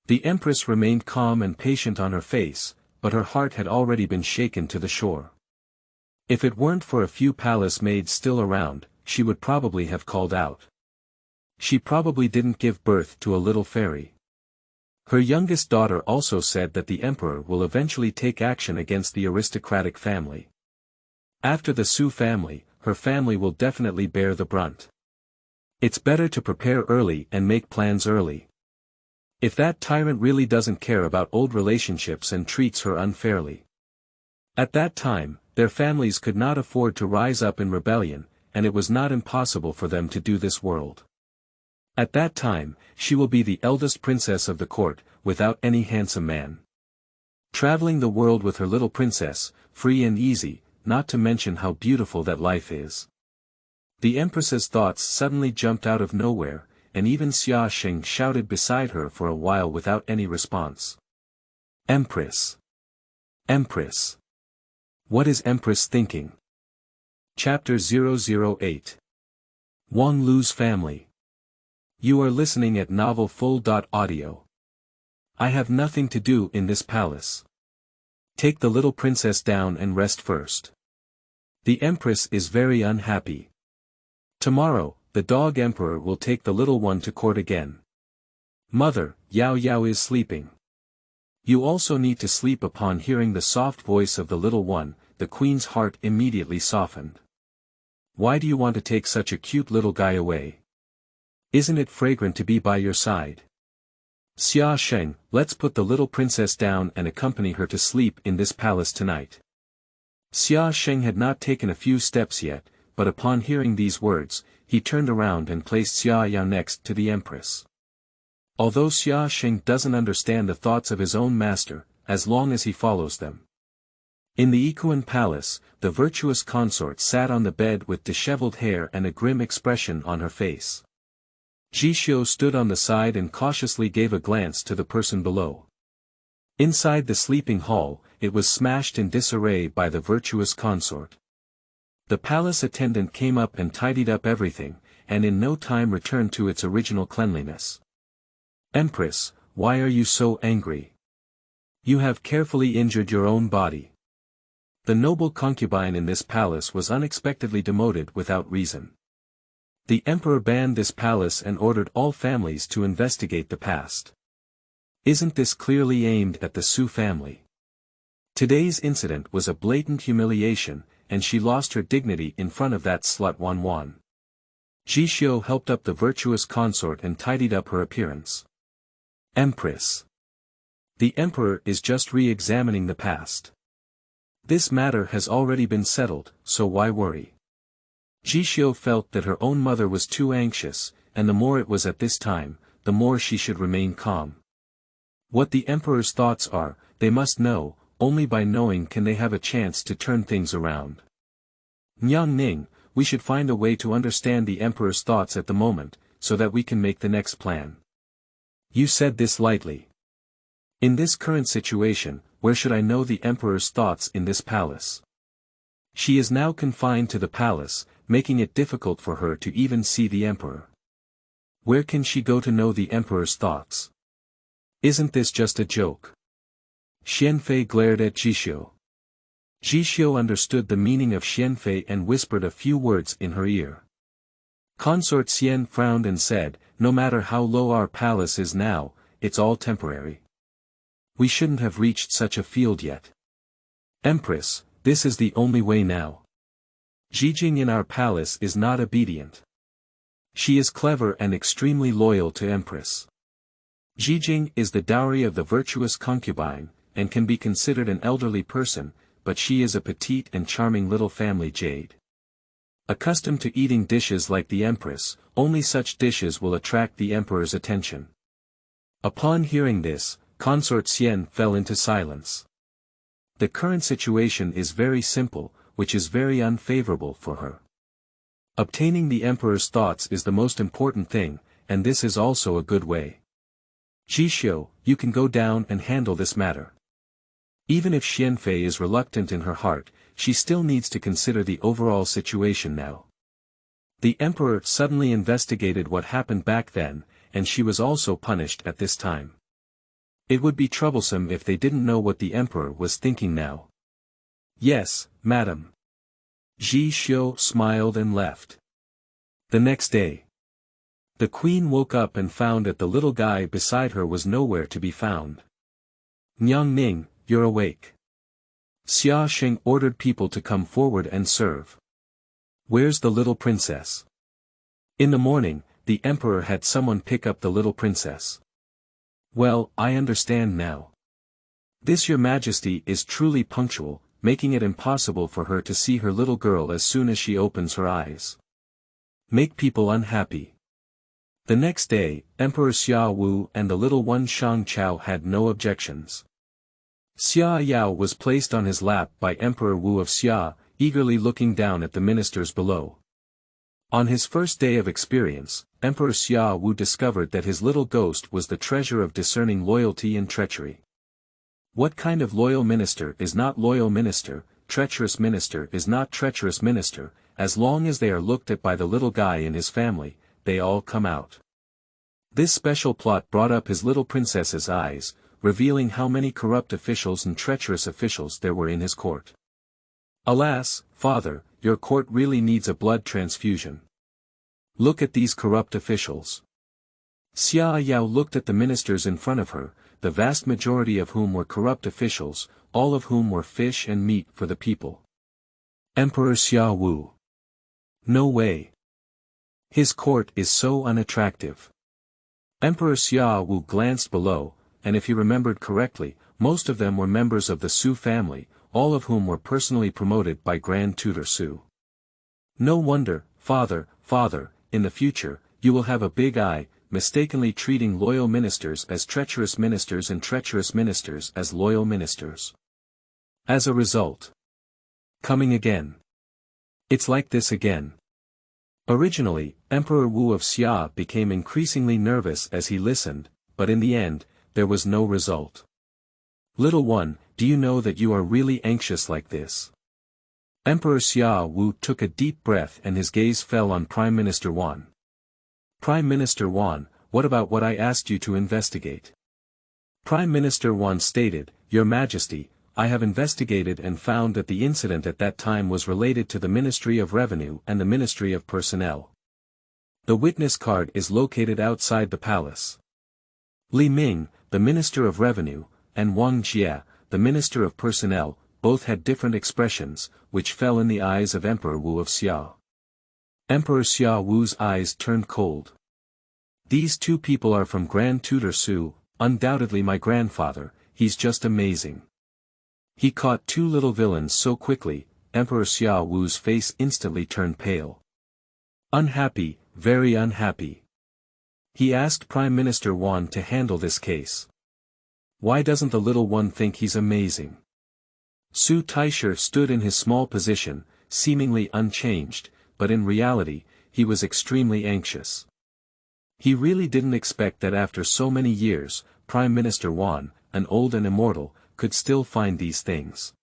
The empress remained calm and patient on her face, but her heart had already been shaken to the shore. If it weren't for a few palace maids still around, she would probably have called out. She probably didn't give birth to a little fairy. Her youngest daughter also said that the emperor will eventually take action against the aristocratic family. After the Su family, her family will definitely bear the brunt. It's better to prepare early and make plans early. If that tyrant really doesn't care about old relationships and treats her unfairly. At that time, their families could not afford to rise up in rebellion, and it was not impossible for them to do this world. At that time, she will be the eldest princess of the court, without any handsome man. Traveling the world with her little princess, free and easy, not to mention how beautiful that life is. The empress's thoughts suddenly jumped out of nowhere, and even Xia Sheng shouted beside her for a while without any response. Empress! Empress! What is Empress thinking? Chapter 008. Wang Lu's Family. You are listening at novelfull.audio. I have nothing to do in this palace. Take the little princess down and rest first. The empress is very unhappy. Tomorrow, the dog emperor will take the little one to court again. Mother, Yao Yao is sleeping. You also need to sleep. Upon hearing the soft voice of the little one, the queen's heart immediately softened. Why do you want to take such a cute little guy away? Isn't it fragrant to be by your side? Xia Sheng, let's put the little princess down and accompany her to sleep in this palace tonight. Xia Sheng had not taken a few steps yet, but upon hearing these words, he turned around and placed Xia Yao next to the empress. Although Xia Sheng doesn't understand the thoughts of his own master, as long as he follows them. In the Ikuan palace, the virtuous consort sat on the bed with disheveled hair and a grim expression on her face. Jishio stood on the side and cautiously gave a glance to the person below. Inside the sleeping hall, it was smashed in disarray by the virtuous consort. The palace attendant came up and tidied up everything, and in no time returned to its original cleanliness. Empress, why are you so angry? You have carefully injured your own body. The noble concubine in this palace was unexpectedly demoted without reason. The emperor banned this palace and ordered all families to investigate the past. Isn't this clearly aimed at the Su family? Today's incident was a blatant humiliation, and she lost her dignity in front of that slut Wan. Jishio helped up the virtuous consort and tidied up her appearance. Empress. The emperor is just re-examining the past. This matter has already been settled, so why worry? Jishio felt that her own mother was too anxious, and the more it was at this time, the more she should remain calm. What the emperor's thoughts are, they must know, only by knowing can they have a chance to turn things around. Nyang Ning, we should find a way to understand the emperor's thoughts at the moment, so that we can make the next plan. You said this lightly. In this current situation, where should I know the emperor's thoughts in this palace? She is now confined to the palace, making it difficult for her to even see the emperor. Where can she go to know the emperor's thoughts? Isn't this just a joke? Xianfei glared at Jishio. Jishio understood the meaning of Xianfei and whispered a few words in her ear. Consort Xian frowned and said, no matter how low our palace is now, it's all temporary. We shouldn't have reached such a field yet. Empress, this is the only way now. Jijing in our palace is not obedient. She is clever and extremely loyal to Empress. Jijing is the dowry of the virtuous concubine, and can be considered an elderly person, but she is a petite and charming little family jade. Accustomed to eating dishes like the Empress, only such dishes will attract the Emperor's attention. Upon hearing this, Consort Xian fell into silence. The current situation is very simple, which is very unfavorable for her. Obtaining the Emperor's thoughts is the most important thing, and this is also a good way. Jishio, you can go down and handle this matter. Even if Xianfei is reluctant in her heart, she still needs to consider the overall situation now. The Emperor suddenly investigated what happened back then, and she was also punished at this time. It would be troublesome if they didn't know what the Emperor was thinking now. Yes, madam. Jishio smiled and left. The next day. The queen woke up and found that the little guy beside her was nowhere to be found. Nyang Ning, you're awake. Xia Sheng ordered people to come forward and serve. Where's the little princess? In the morning, the emperor had someone pick up the little princess. Well, I understand now. This your majesty is truly punctual, making it impossible for her to see her little girl as soon as she opens her eyes. Make people unhappy. The next day, Emperor Xia Wu and the little one Shang Chao had no objections. Xia Yao was placed on his lap by Emperor Wu of Xia, eagerly looking down at the ministers below. On his first day of experience, Emperor Xia Wu discovered that his little ghost was the treasure of discerning loyalty and treachery. What kind of loyal minister is not loyal minister, treacherous minister is not treacherous minister, as long as they are looked at by the little guy in his family, they all come out. This special plot brought up his little princess's eyes, revealing how many corrupt officials and treacherous officials there were in his court. Alas, father, your court really needs a blood transfusion. Look at these corrupt officials. Xia Yao looked at the ministers in front of her, the vast majority of whom were corrupt officials, all of whom were fish and meat for the people. Emperor Xia Wu. No way. His court is so unattractive. Emperor Xia Wu glanced below, and if he remembered correctly, most of them were members of the Su family, all of whom were personally promoted by Grand Tutor Su. No wonder, father, in the future, you will have a big eye, mistakenly treating loyal ministers as treacherous ministers and treacherous ministers as loyal ministers. As a result. Coming again. It's like this again. Originally, Emperor Wu of Xia became increasingly nervous as he listened, but in the end, there was no result. Little one, do you know that you are really anxious like this? Emperor Xia Wu took a deep breath and his gaze fell on Prime Minister Wan. Prime Minister Wan, what about what I asked you to investigate? Prime Minister Wan stated, Your Majesty, I have investigated and found that the incident at that time was related to the Ministry of Revenue and the Ministry of Personnel. The witness card is located outside the palace. Li Ming, the Minister of Revenue, and Wang Jie, the Minister of Personnel, both had different expressions, which fell in the eyes of Emperor Wu of Xia. Emperor Xia Wu's eyes turned cold. These two people are from Grand Tutor Su, undoubtedly my grandfather, he's just amazing. He caught two little villains so quickly, Emperor Xia Wu's face instantly turned pale. Unhappy, very unhappy. He asked Prime Minister Wan to handle this case. Why doesn't the little one think he's amazing? Su Taisher stood in his small position, seemingly unchanged, but in reality, he was extremely anxious. He really didn't expect that after so many years, Prime Minister Wan, an old and immortal, could still find these things.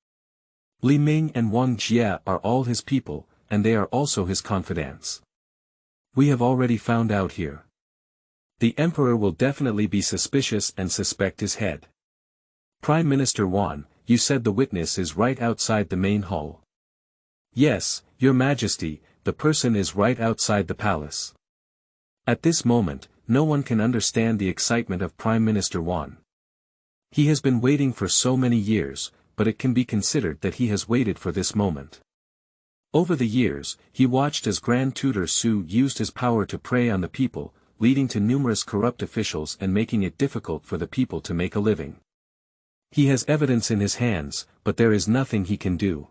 Li Ming and Wang Jie are all his people, and they are also his confidants. We have already found out here. The Emperor will definitely be suspicious and suspect his head. Prime Minister Wan, you said the witness is right outside the main hall. Yes, Your Majesty, the person is right outside the palace. At this moment, no one can understand the excitement of Prime Minister Wan. He has been waiting for so many years, but it can be considered that he has waited for this moment. Over the years, he watched as Grand Tutor Su used his power to prey on the people, leading to numerous corrupt officials and making it difficult for the people to make a living. He has evidence in his hands, but there is nothing he can do.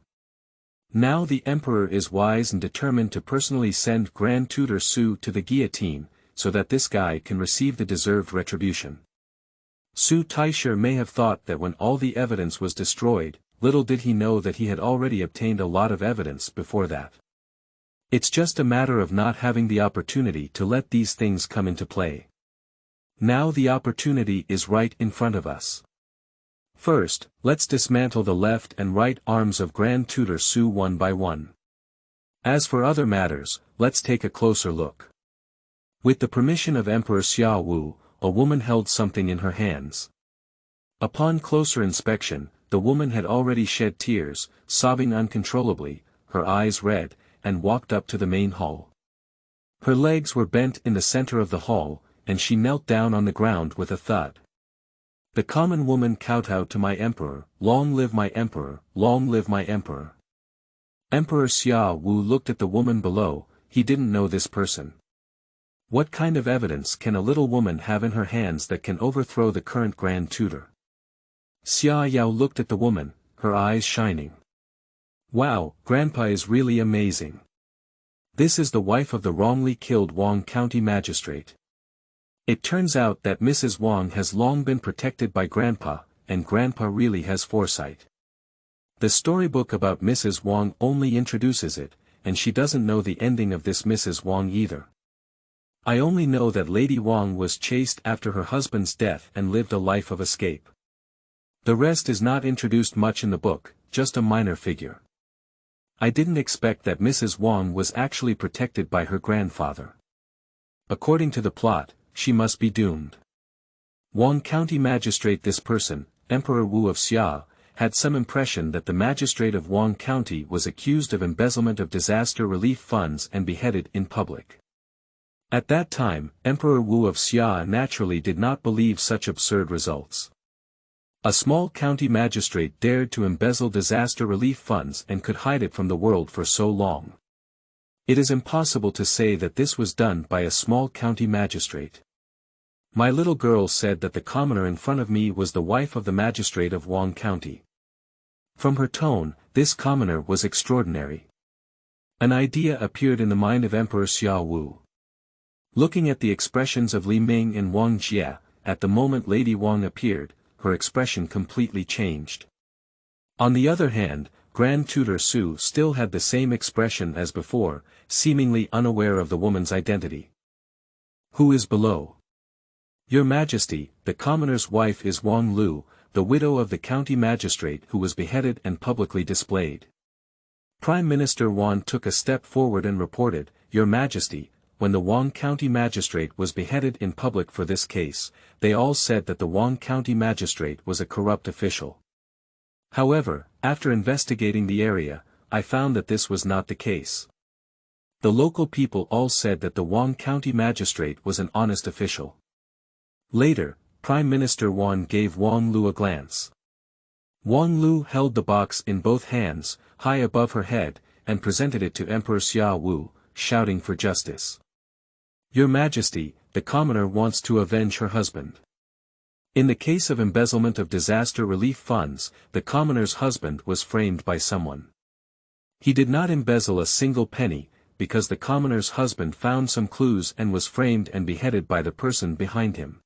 Now the Emperor is wise and determined to personally send Grand Tutor Su to the guillotine, so that this guy can receive the deserved retribution. Su Taisher may have thought that when all the evidence was destroyed, little did he know that he had already obtained a lot of evidence before that. It's just a matter of not having the opportunity to let these things come into play. Now the opportunity is right in front of us. First, let's dismantle the left and right arms of Grand Tutor Su one by one. As for other matters, let's take a closer look. With the permission of Emperor Xia Wu, a woman held something in her hands. Upon closer inspection, the woman had already shed tears, sobbing uncontrollably, her eyes red, and walked up to the main hall. Her legs were bent in the center of the hall, and she knelt down on the ground with a thud. The common woman kowtowed to my emperor, long live my emperor, long live my emperor. Emperor Xia Wu looked at the woman below, he didn't know this person. What kind of evidence can a little woman have in her hands that can overthrow the current Grand Tutor? Xia Yao looked at the woman, her eyes shining. Wow, Grandpa is really amazing. This is the wife of the wrongly killed Wang County Magistrate. It turns out that Mrs. Wang has long been protected by Grandpa, and Grandpa really has foresight. The storybook about Mrs. Wang only introduces it, and she doesn't know the ending of this Mrs. Wang either. I only know that Lady Wang was chased after her husband's death and lived a life of escape. The rest is not introduced much in the book, just a minor figure. I didn't expect that Mrs. Wang was actually protected by her grandfather. According to the plot, she must be doomed. Wang County Magistrate. This person, Emperor Wu of Xia, had some impression that the magistrate of Wang County was accused of embezzlement of disaster relief funds and beheaded in public. At that time, Emperor Wu of Xia naturally did not believe such absurd results. A small county magistrate dared to embezzle disaster relief funds and could hide it from the world for so long. It is impossible to say that this was done by a small county magistrate. My little girl said that the commoner in front of me was the wife of the magistrate of Wang County. From her tone, this commoner was extraordinary. An idea appeared in the mind of Emperor Xia Wu. Looking at the expressions of Li Ming and Wang Jie, at the moment Lady Wang appeared, her expression completely changed. On the other hand, Grand Tutor Su still had the same expression as before, seemingly unaware of the woman's identity. Who is below? Your Majesty, the commoner's wife is Wang Lu, the widow of the county magistrate who was beheaded and publicly displayed. Prime Minister Wan took a step forward and reported, Your Majesty, when the Wang County magistrate was beheaded in public for this case, they all said that the Wang County magistrate was a corrupt official. However, after investigating the area, I found that this was not the case. The local people all said that the Wang County magistrate was an honest official. Later, Prime Minister Wang gave Wang Lu a glance. Wang Lu held the box in both hands, high above her head, and presented it to Emperor Xia Wu, shouting for justice. Your Majesty, the commoner wants to avenge her husband. In the case of embezzlement of disaster relief funds, the commoner's husband was framed by someone. He did not embezzle a single penny, because the commoner's husband found some clues and was framed and beheaded by the person behind him.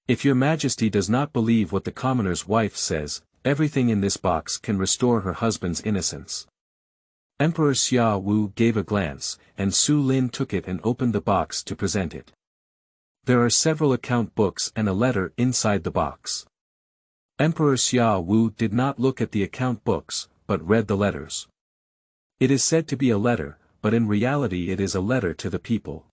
If your Majesty does not believe what the commoner's wife says, everything in this box can restore her husband's innocence. Emperor Xia Wu gave a glance, and Su Lin took it and opened the box to present it. There are several account books and a letter inside the box. Emperor Xia Wu did not look at the account books, but read the letters. It is said to be a letter, but in reality it is a letter to the people.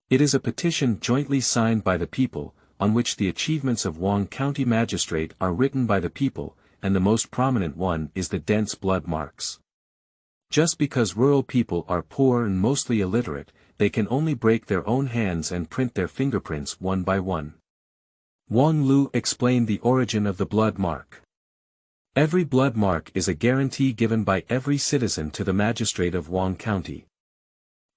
It is a petition jointly signed by the people, on which the achievements of Wang County Magistrate are written by the people, and the most prominent one is the dense blood marks. Just because rural people are poor and mostly illiterate, they can only break their own hands and print their fingerprints one by one. Wang Lu explained the origin of the blood mark. Every blood mark is a guarantee given by every citizen to the magistrate of Wang County.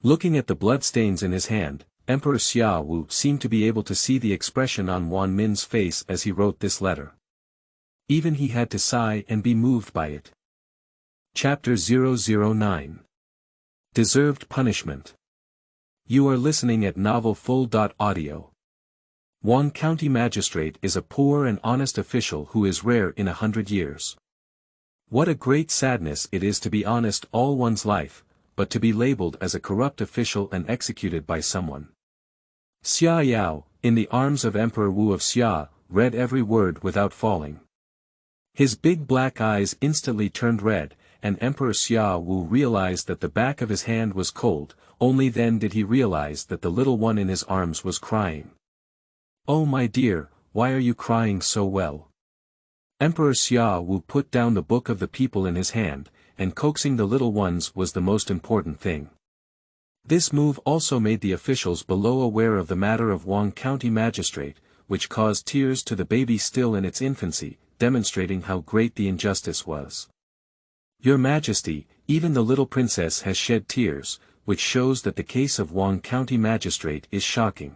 Looking at the bloodstains in his hand, Emperor Xia Wu seemed to be able to see the expression on Wan Min's face as he wrote this letter. Even he had to sigh and be moved by it. Chapter 009. Deserved Punishment. You are listening at novelfull.audio. Wang County Magistrate is a poor and honest official who is rare in 100 years. What a great sadness it is to be honest all one's life, but to be labeled as a corrupt official and executed by someone. Xia Yao, in the arms of Emperor Wu of Xia, read every word without falling. His big black eyes instantly turned red, and Emperor Xia Wu realized that the back of his hand was cold. Only then did he realize that the little one in his arms was crying. Oh my dear, why are you crying so well? Emperor Xia Wu put down the book of the people in his hand, and coaxing the little ones was the most important thing. This move also made the officials below aware of the matter of Wang County Magistrate, which caused tears to the baby still in its infancy, demonstrating how great the injustice was. Your Majesty, even the little princess has shed tears, which shows that the case of Wang County Magistrate is shocking.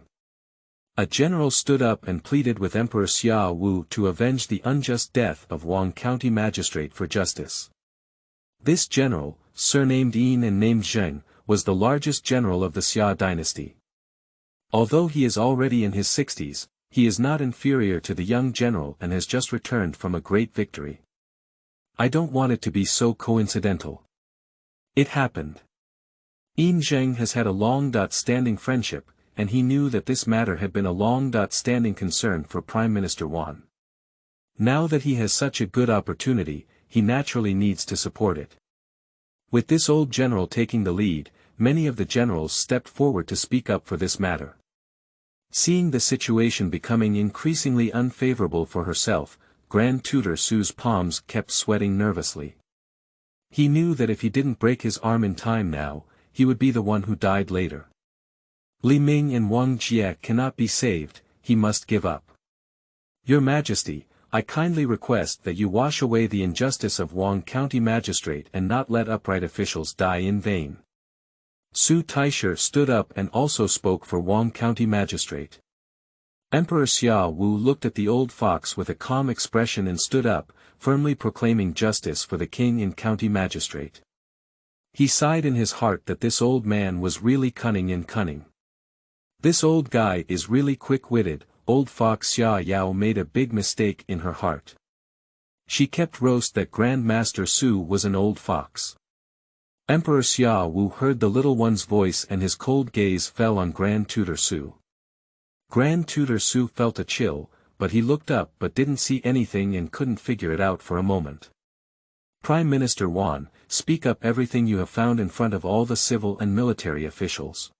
A general stood up and pleaded with Emperor Xia Wu to avenge the unjust death of Wang County Magistrate for justice. This general, surnamed Yin and named Zheng, was the largest general of the Xia dynasty. Although he is already in his 60s, he is not inferior to the young general and has just returned from a great victory. I don't want it to be so coincidental. It happened. Yin Zheng has had a long-standing friendship, and he knew that this matter had been a long-standing concern for Prime Minister Wan. Now that he has such a good opportunity, he naturally needs to support it. With this old general taking the lead, many of the generals stepped forward to speak up for this matter. Seeing the situation becoming increasingly unfavorable for herself, Grand Tutor Su's palms kept sweating nervously. He knew that if he didn't break his arm in time now, he would be the one who died later. Li Ming and Wang Jie cannot be saved, he must give up. Your Majesty, I kindly request that you wash away the injustice of Wang County Magistrate and not let upright officials die in vain. Su Taisher stood up and also spoke for Wang County Magistrate. Emperor Xia Wu looked at the old fox with a calm expression and stood up, firmly proclaiming justice for the king and county magistrate. He sighed in his heart that this old man was really cunning. This old guy is really quick-witted. Old fox Xia Yao made a big mistake in her heart. She kept roast that Grand Master Su was an old fox. Emperor Xia Wu heard the little one's voice and his cold gaze fell on Grand Tutor Su. Grand Tutor Su felt a chill, but he looked up but didn't see anything and couldn't figure it out for a moment. Prime Minister Wan, speak up everything you have found in front of all the civil and military officials.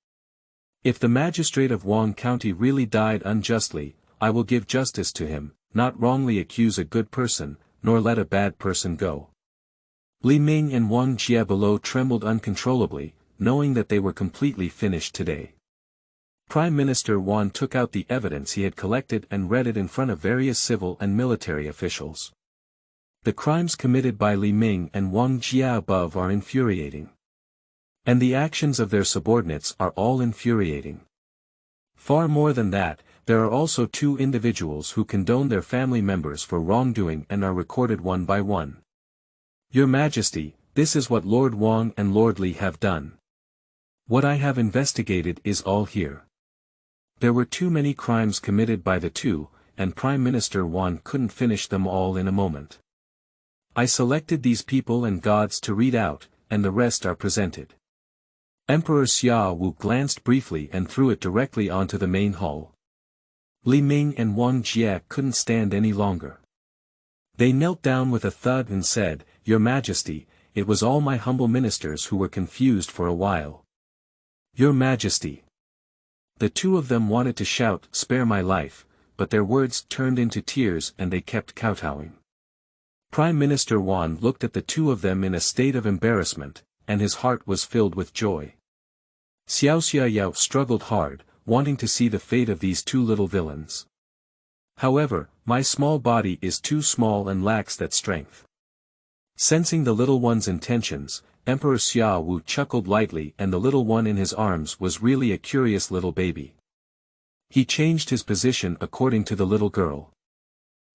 If the magistrate of Wang County really died unjustly, I will give justice to him, not wrongly accuse a good person, nor let a bad person go. Li Ming and Wang Jie below trembled uncontrollably, knowing that they were completely finished today. Prime Minister Wang took out the evidence he had collected and read it in front of various civil and military officials. The crimes committed by Li Ming and Wang Jia above are infuriating. And the actions of their subordinates are all infuriating. Far more than that, there are also 2 individuals who condone their family members for wrongdoing and are recorded one by one. Your Majesty, this is what Lord Wang and Lord Li have done. What I have investigated is all here. There were too many crimes committed by the 2, and Prime Minister Wang couldn't finish them all in a moment. I selected these people and gods to read out, and the rest are presented. Emperor Xia Wu glanced briefly and threw it directly onto the main hall. Li Ming and Wang Jie couldn't stand any longer. They knelt down with a thud and said, Your Majesty, it was all my humble ministers who were confused for a while. Your Majesty. The 2 of them wanted to shout, Spare my life, but their words turned into tears and they kept kowtowing. Prime Minister Wang looked at the 2 of them in a state of embarrassment, and his heart was filled with joy. Xiao Xiaoyao struggled hard, wanting to see the fate of these 2 little villains. However, my small body is too small and lacks that strength. Sensing the little one's intentions, Emperor Xia Wu chuckled lightly and the little one in his arms was really a curious little baby. He changed his position according to the little girl.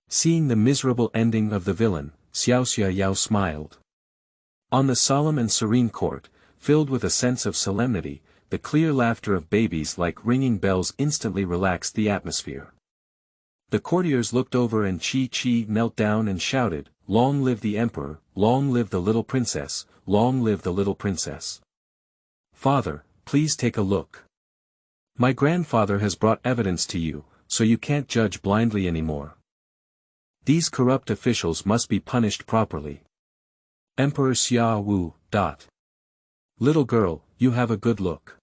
Seeing the miserable ending of the villain, Xiao Xiaoyao smiled. On the solemn and serene court, filled with a sense of solemnity, the clear laughter of babies like ringing bells instantly relaxed the atmosphere. The courtiers looked over and Chi knelt down and shouted, Long live the Emperor, long live the little princess, long live the little princess. Father, please take a look. My grandfather has brought evidence to you, so you can't judge blindly anymore. These corrupt officials must be punished properly. Emperor Xia Wu. Little girl, you have a good look.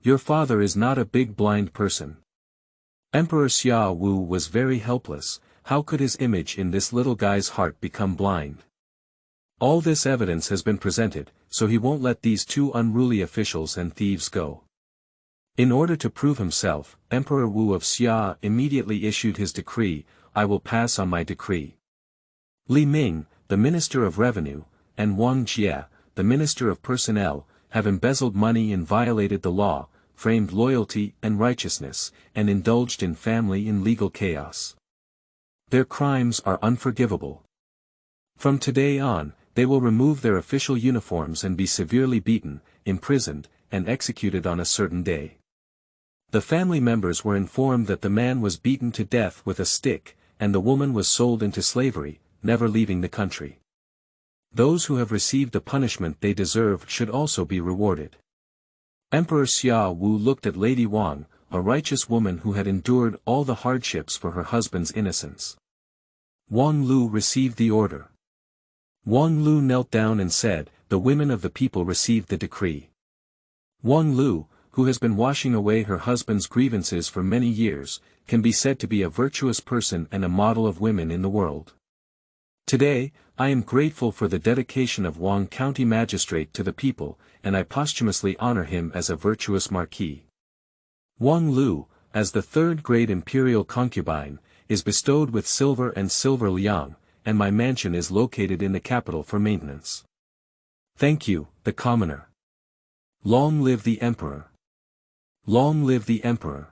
Your father is not a big blind person. Emperor Xia Wu was very helpless. How could his image in this little guy's heart become blind? All this evidence has been presented, so he won't let these 2 unruly officials and thieves go. In order to prove himself, Emperor Wu of Xia immediately issued his decree, I will pass on my decree. Li Ming, the Minister of Revenue, and Wang Jie, the Minister of Personnel, have embezzled money and violated the law, framed loyalty and righteousness, and indulged in family and legal chaos. Their crimes are unforgivable. From today on, they will remove their official uniforms and be severely beaten, imprisoned, and executed on a certain day. The family members were informed that the man was beaten to death with a stick, and the woman was sold into slavery, never leaving the country. Those who have received the punishment they deserve should also be rewarded. Emperor Xia Wu looked at Lady Wang, a righteous woman who had endured all the hardships for her husband's innocence. Wang Lu received the order. Wang Lu knelt down and said, The women of the people received the decree. Wang Lu, who has been washing away her husband's grievances for many years, can be said to be a virtuous person and a model of women in the world. Today, I am grateful for the dedication of Wang County Magistrate to the people, and I posthumously honor him as a virtuous marquis. Wang Lu, as the 3rd-grade imperial concubine, is bestowed with silver and silver liang, and my mansion is located in the capital for maintenance. Thank you, the commoner. Long live the Emperor. Long live the Emperor.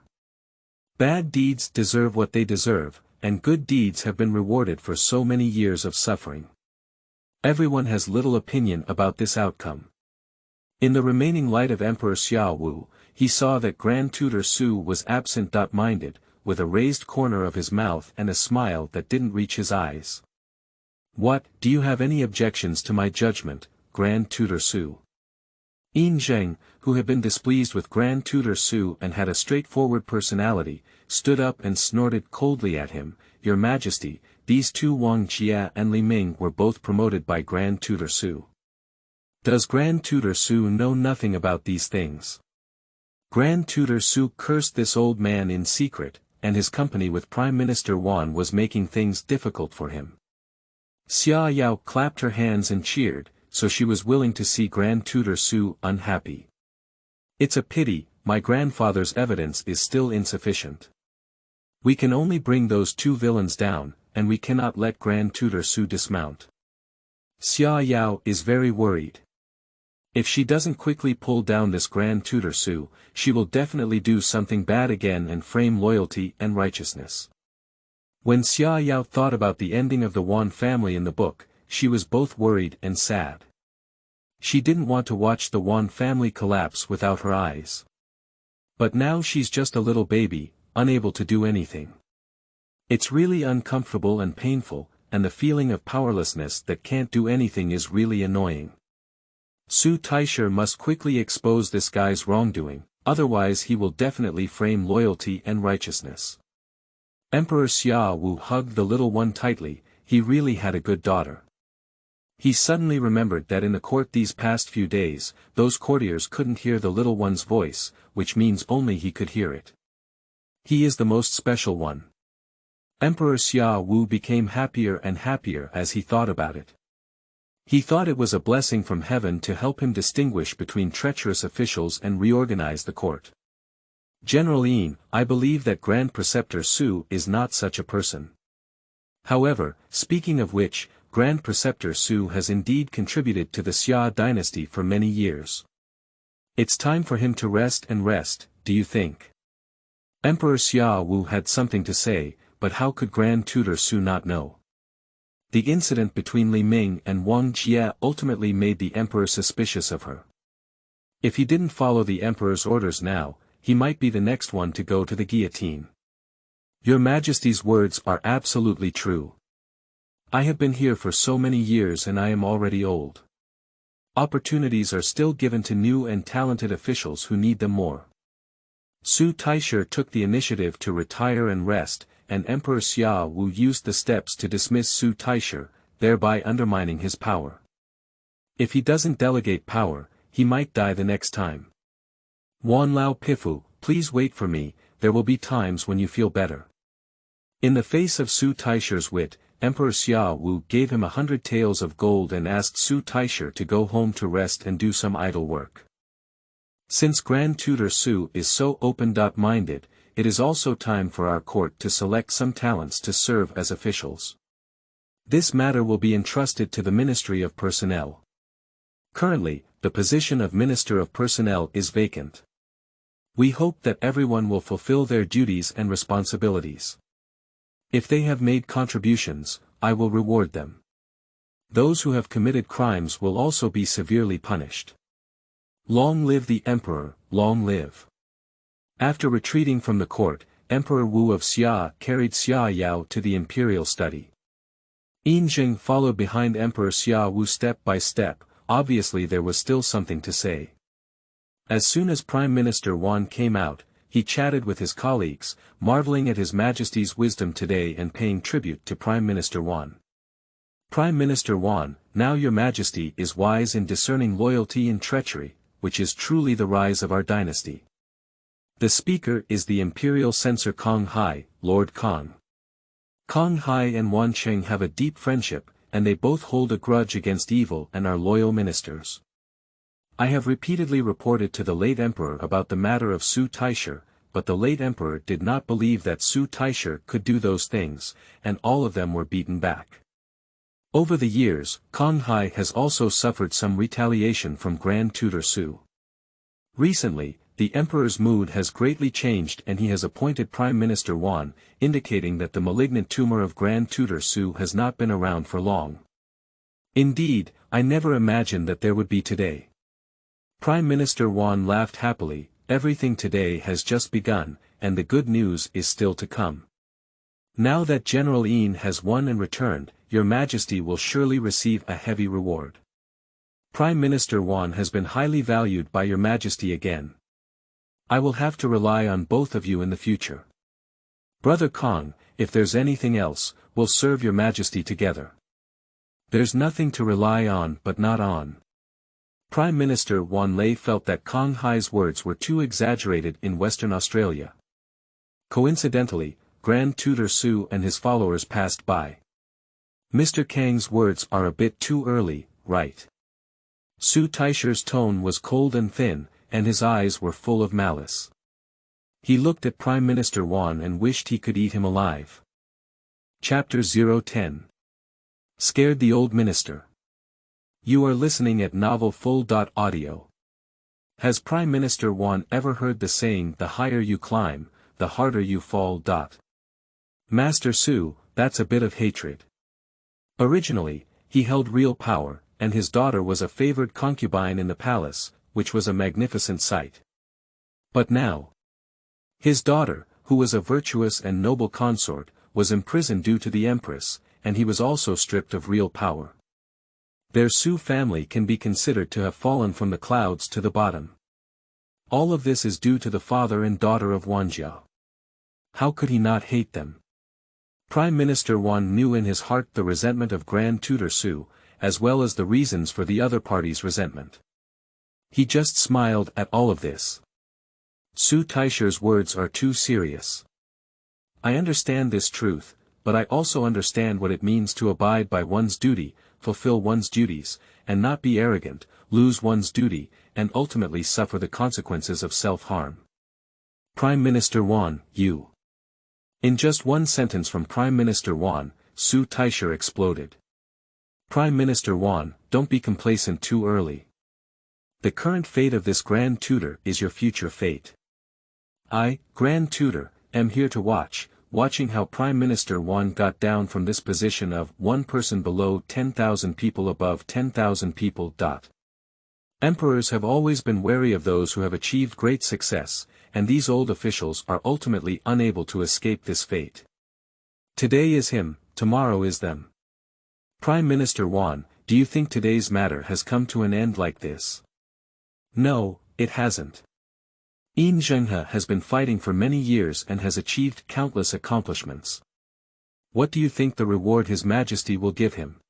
Bad deeds deserve what they deserve, and good deeds have been rewarded for so many years of suffering. Everyone has little opinion about this outcome. In the remaining light of Emperor Xia Wu, he saw that Grand Tutor Su was absent-minded, with a raised corner of his mouth and a smile that didn't reach his eyes. What, do you have any objections to my judgment, Grand Tutor Su? Yin Zheng, who had been displeased with Grand Tutor Su and had a straightforward personality, stood up and snorted coldly at him, Your Majesty, these 2 Wang Jie and Li Ming were both promoted by Grand Tutor Su. Does Grand Tutor Su know nothing about these things? Grand Tutor Su cursed this old man in secret, and his company with Prime Minister Wan was making things difficult for him. Xia Yao clapped her hands and cheered, so she was willing to see Grand Tutor Su unhappy. It's a pity, my grandfather's evidence is still insufficient. We can only bring those two villains down, and we cannot let Grand Tutor Su dismount. Xia Yao is very worried. If she doesn't quickly pull down this Grand Tutor Su, she will definitely do something bad again and frame loyalty and righteousness. When Xia Yao thought about the ending of the Wan family in the book, she was both worried and sad. She didn't want to watch the Wan family collapse without her eyes. But now she's just a little baby, unable to do anything. It's really uncomfortable and painful, and the feeling of powerlessness that can't do anything is really annoying. Su Taisher must quickly expose this guy's wrongdoing, otherwise he will definitely frame loyalty and righteousness. Emperor Xia Wu hugged the little one tightly, he really had a good daughter. He suddenly remembered that in the court these past few days, those courtiers couldn't hear the little one's voice, which means only he could hear it. He is the most special one. Emperor Xia Wu became happier and happier as he thought about it. He thought it was a blessing from heaven to help him distinguish between treacherous officials and reorganize the court. Generally, I believe that Grand Preceptor Su is not such a person. However, speaking of which, Grand Preceptor Su has indeed contributed to the Xia dynasty for many years. It's time for him to rest, do you think? Emperor Xia Wu had something to say, but how could Grand Tutor Su not know? The incident between Li Ming and Wang Jie ultimately made the emperor suspicious of her. If he didn't follow the emperor's orders now, he might be the next one to go to the guillotine. Your Majesty's words are absolutely true. I have been here for so many years and I am already old. Opportunities are still given to new and talented officials who need them more. Su Taisher took the initiative to retire and rest, and Emperor Xia Wu used the steps to dismiss Su Taisher, thereby undermining his power. If he doesn't delegate power, he might die the next time. Wan Lao Pifu, please wait for me, there will be times when you feel better. In the face of Su Taisher's wit, Emperor Xia Wu gave him 100 taels of gold and asked Su Taisher to go home to rest and do some idle work. Since Grand Tutor Su is so open-minded, it is also time for our court to select some talents to serve as officials. This matter will be entrusted to the Ministry of Personnel. Currently, the position of Minister of Personnel is vacant. We hope that everyone will fulfill their duties and responsibilities. If they have made contributions, I will reward them. Those who have committed crimes will also be severely punished. Long live the Emperor, long live. After retreating from the court, Emperor Wu of Xia carried Xia Yao to the imperial study. Yinjing followed behind Emperor Xia Wu step by step, obviously there was still something to say. As soon as Prime Minister Wan came out, he chatted with his colleagues, marveling at His Majesty's wisdom today and paying tribute to Prime Minister Wan. Prime Minister Wan, now Your Majesty is wise in discerning loyalty and treachery, which is truly the rise of our dynasty. The speaker is the imperial censor Kong Hai, Lord Kong. Kong Hai and Wan Cheng have a deep friendship, and they both hold a grudge against evil and are loyal ministers. I have repeatedly reported to the late emperor about the matter of Su Taisher, but the late emperor did not believe that Su Taisher could do those things, and all of them were beaten back. Over the years, Kong Hai has also suffered some retaliation from Grand Tutor Su. Recently, the emperor's mood has greatly changed and he has appointed Prime Minister Wan, indicating that the malignant tumor of Grand Tutor Su has not been around for long. Indeed, I never imagined that there would be today. Prime Minister Wan laughed happily, everything today has just begun, and the good news is still to come. Now that General Yin has won and returned, Your Majesty will surely receive a heavy reward. Prime Minister Wan has been highly valued by Your Majesty again. I will have to rely on both of you in the future. Brother Kong, if there's anything else, we'll serve Your Majesty together. There's nothing to rely on but not on. Prime Minister Wan Lei felt that Kong Hai's words were too exaggerated in Western Australia. Coincidentally, Grand Tutor Su and his followers passed by. Mr. Kang's words are a bit too early, right? Su Taisher's tone was cold and thin, and his eyes were full of malice. He looked at Prime Minister Wang and wished he could eat him alive. Chapter 010. Scared the Old Minister. You are listening at novelfull.audio. Has Prime Minister Wang ever heard the saying, the higher you climb, the harder you fall? Master Su, that's a bit of hatred. Originally, he held real power, and his daughter was a favored concubine in the palace, which was a magnificent sight. But now, his daughter, who was a virtuous and noble consort, was imprisoned due to the empress, and he was also stripped of real power. Their Su family can be considered to have fallen from the clouds to the bottom. All of this is due to the father and daughter of Wanjia. How could he not hate them? Prime Minister Wang knew in his heart the resentment of Grand Tutor Su, as well as the reasons for the other party's resentment. He just smiled at all of this. Su Taisher's words are too serious. I understand this truth, but I also understand what it means to abide by one's duty, fulfill one's duties, and not be arrogant, lose one's duty, and ultimately suffer the consequences of self-harm. Prime Minister Wang, you. In just one sentence from Prime Minister Wang, Su Taisher exploded. Prime Minister Wang, don't be complacent too early. The current fate of this Grand Tutor is your future fate. I, Grand Tutor, am here to watching how Prime Minister Wang got down from this position of one person below 10,000 people above 10,000 people. Emperors have always been wary of those who have achieved great success, and these old officials are ultimately unable to escape this fate. Today is him, tomorrow is them. Prime Minister Wang, do you think today's matter has come to an end like this? No, it hasn't. Zhenghe has been fighting for many years and has achieved countless accomplishments. What do you think the reward His Majesty will give him?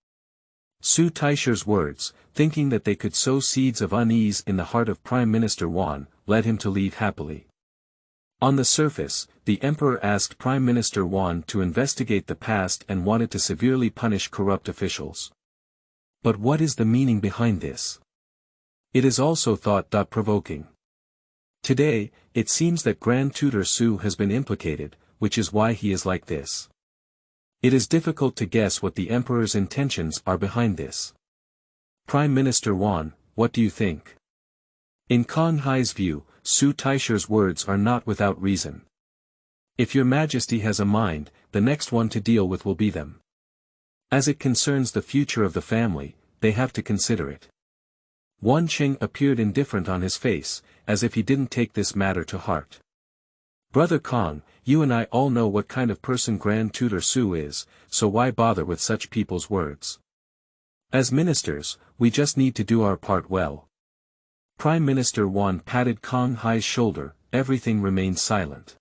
Su Taisher's words, thinking that they could sow seeds of unease in the heart of Prime Minister Wang, led him to leave happily. On the surface, the emperor asked Prime Minister Wang to investigate the past and wanted to severely punish corrupt officials. But what is the meaning behind this? It is also thought-provoking. Today, it seems that Grand Tutor Su has been implicated, which is why he is like this. It is difficult to guess what the emperor's intentions are behind this. Prime Minister Wang, what do you think? In Kong Hai's view, Su Taisher's words are not without reason. If your Majesty has a mind, the next one to deal with will be them. As it concerns the future of the family, they have to consider it. Wan Qing appeared indifferent on his face, as if he didn't take this matter to heart. Brother Kong, you and I all know what kind of person Grand Tutor Su is, so why bother with such people's words? As ministers, we just need to do our part well. Prime Minister Wang patted Kong Hai's shoulder, everything remained silent.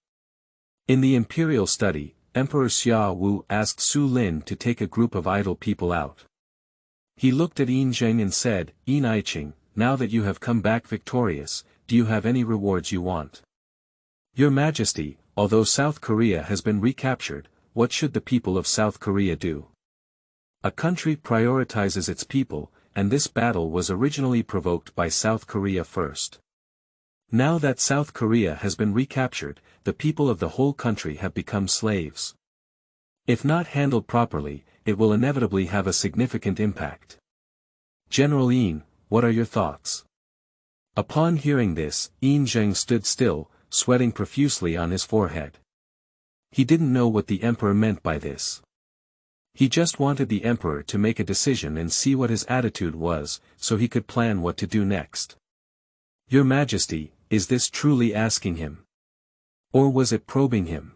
In the imperial study, Emperor Xia Wu asked Su Lin to take a group of idle people out. He looked at Zheng and said, Iching, now that you have come back victorious, do you have any rewards you want? Your Majesty, although South Korea has been recaptured, what should the people of South Korea do? A country prioritizes its people, and this battle was originally provoked by South Korea first. Now that South Korea has been recaptured, the people of the whole country have become slaves. If not handled properly, it will inevitably have a significant impact. General Yin, what are your thoughts? Upon hearing this, Zheng stood still, sweating profusely on his forehead. He didn't know what the emperor meant by this. He just wanted the emperor to make a decision and see what his attitude was, so he could plan what to do next. Your Majesty, is this truly asking him? Or was it probing him?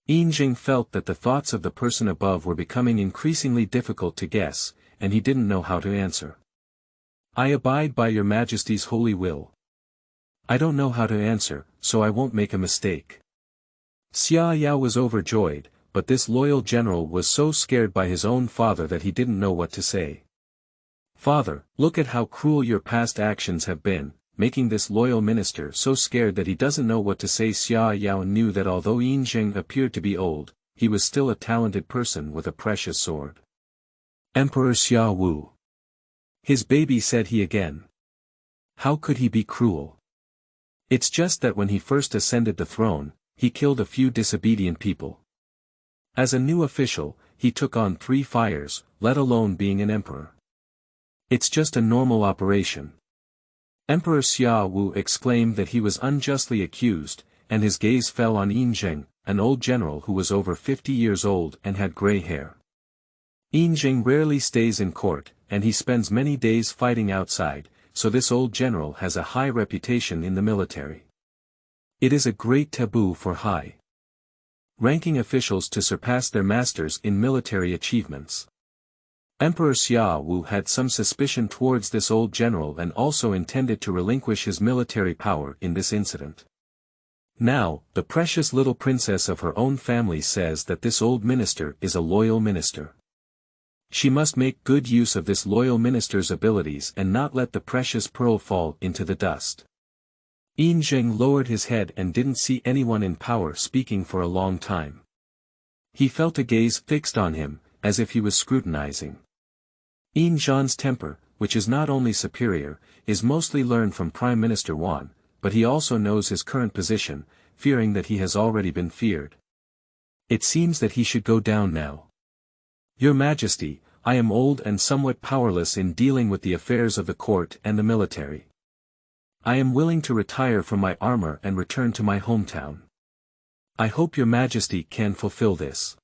Zheng felt that the thoughts of the person above were becoming increasingly difficult to guess, and he didn't know how to answer. I abide by your Majesty's holy will. I don't know how to answer, so I won't make a mistake. Xia Yao was overjoyed, but this loyal general was so scared by his own father that he didn't know what to say. Father, look at how cruel your past actions have been, making this loyal minister so scared that he doesn't know what to say. Xia Yao knew that although Zheng appeared to be old, he was still a talented person with a precious sword. Emperor Xia Wu. His baby, said he again. How could he be cruel? It's just that when he first ascended the throne, he killed a few disobedient people. As a new official, he took on 3 fires, let alone being an emperor. It's just a normal operation. Emperor Xia Wu exclaimed that he was unjustly accused, and his gaze fell on Yin Zheng, an old general who was over 50 years old and had gray hair. Yin Zheng rarely stays in court, and he spends many days fighting outside, so this old general has a high reputation in the military. It is a great taboo for high-ranking officials to surpass their masters in military achievements. Emperor Xia Wu had some suspicion towards this old general and also intended to relinquish his military power in this incident. Now, the precious little princess of her own family says that this old minister is a loyal minister. She must make good use of this loyal minister's abilities and not let the precious pearl fall into the dust. Yin Zheng lowered his head and didn't see anyone in power speaking for a long time. He felt a gaze fixed on him, as if he was scrutinizing. Yin Zhan's temper, which is not only superior, is mostly learned from Prime Minister Wan, but he also knows his current position, fearing that he has already been feared. It seems that he should go down now. Your Majesty, I am old and somewhat powerless in dealing with the affairs of the court and the military. I am willing to retire from my armor and return to my hometown. I hope your Majesty can fulfill this.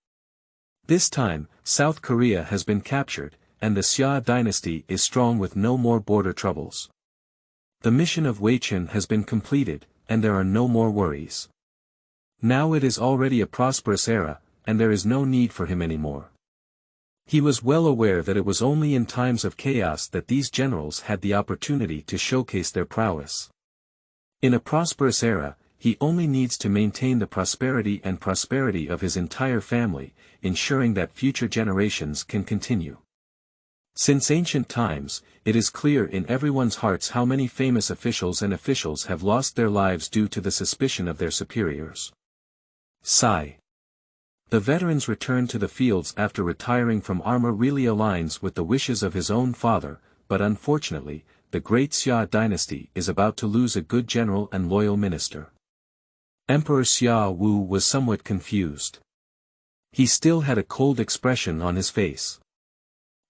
This time, South Korea has been captured, and the Xia dynasty is strong with no more border troubles. The mission of Wei Chen has been completed, and there are no more worries. Now it is already a prosperous era, and there is no need for him anymore. He was well aware that it was only in times of chaos that these generals had the opportunity to showcase their prowess. In a prosperous era, he only needs to maintain the prosperity of his entire family, ensuring that future generations can continue. Since ancient times, it is clear in everyone's hearts how many famous officials have lost their lives due to the suspicion of their superiors. Sigh. The veteran's return to the fields after retiring from armor really aligns with the wishes of his own father, but unfortunately, the great Xia dynasty is about to lose a good general and loyal minister. Emperor Xia Wu was somewhat confused. He still had a cold expression on his face.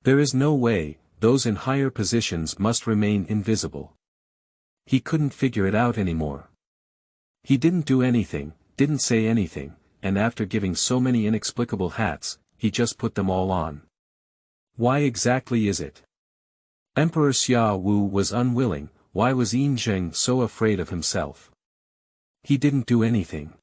There is no way, those in higher positions must remain invisible. He couldn't figure it out anymore. He didn't do anything, didn't say anything, and after giving so many inexplicable hats, he just put them all on. Why exactly is it? Emperor Xia Wu was unwilling. Why was Yin Zheng so afraid of himself? He didn't do anything.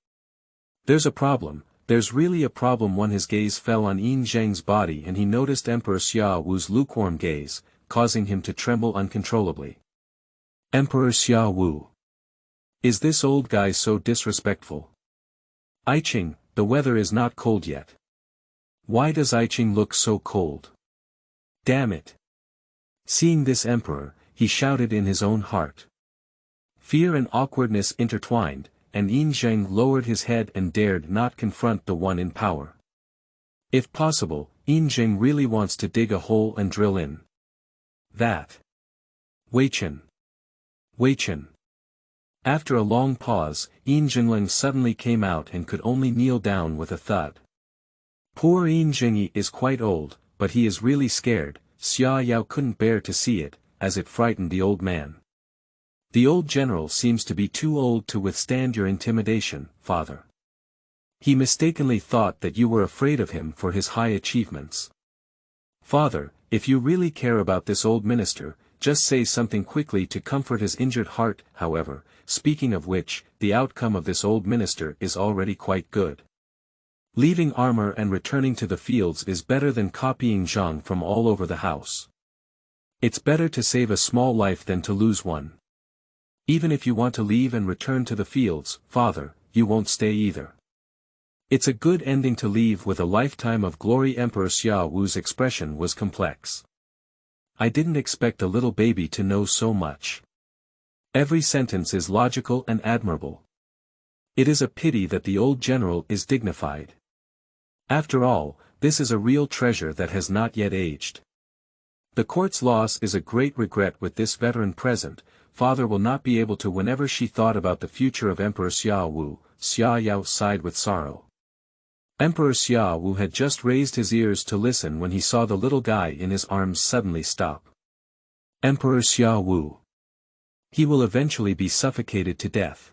There's a problem, there's really a problem. When his gaze fell on Yin Zheng's body and he noticed Emperor Xia Wu's lukewarm gaze, causing him to tremble uncontrollably. Emperor Xia Wu. Is this old guy so disrespectful? Aiqing, the weather is not cold yet. Why does Aiqing look so cold? Damn it. Seeing this emperor, he shouted in his own heart. Fear and awkwardness intertwined, and Yin Zheng lowered his head and dared not confront the one in power. If possible, Yin Zheng really wants to dig a hole and drill in. That. Wei Chen. Wei Chen. After a long pause, Yin Zhengling suddenly came out and could only kneel down with a thud. Poor Yin Zhengyi is quite old, but he is really scared. Xia Yao couldn't bear to see it, as it frightened the old man. The old general seems to be too old to withstand your intimidation, father. He mistakenly thought that you were afraid of him for his high achievements. Father, if you really care about this old minister, just say something quickly to comfort his injured heart. However, speaking of which, the outcome of this old minister is already quite good. Leaving armor and returning to the fields is better than copying Zhang from all over the house. It's better to save a small life than to lose one. Even if you want to leave and return to the fields, father, you won't stay either. It's a good ending to leave with a lifetime of glory. Emperor Xia Wu's expression was complex. I didn't expect a little baby to know so much. Every sentence is logical and admirable. It is a pity that the old general is dignified. After all, this is a real treasure that has not yet aged. The court's loss is a great regret with this veteran present. Father will not be able to. Whenever she thought about the future of Emperor Xiaowu, Xia Yao sighed with sorrow. Emperor Xiaowu had just raised his ears to listen when he saw the little guy in his arms suddenly stop. Emperor Xiaowu. He will eventually be suffocated to death.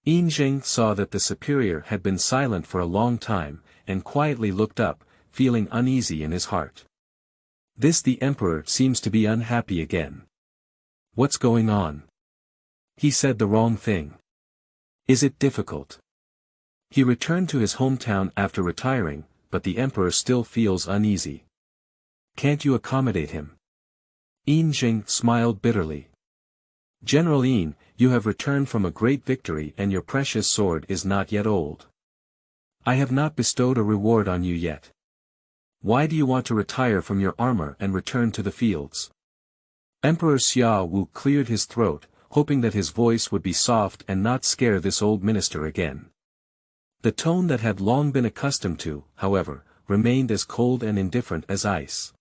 Yin Zheng saw that the superior had been silent for a long time, and quietly looked up, feeling uneasy in his heart. The emperor seems to be unhappy again. What's going on? He said the wrong thing. Is it difficult? He returned to his hometown after retiring, but the emperor still feels uneasy. Can't you accommodate him? Yin Zheng smiled bitterly. General Yin, you have returned from a great victory and your precious sword is not yet old. I have not bestowed a reward on you yet. Why do you want to retire from your armor and return to the fields? Emperor Xiaowu cleared his throat, hoping that his voice would be soft and not scare this old minister again. The tone that had long been accustomed to, however, remained as cold and indifferent as ice.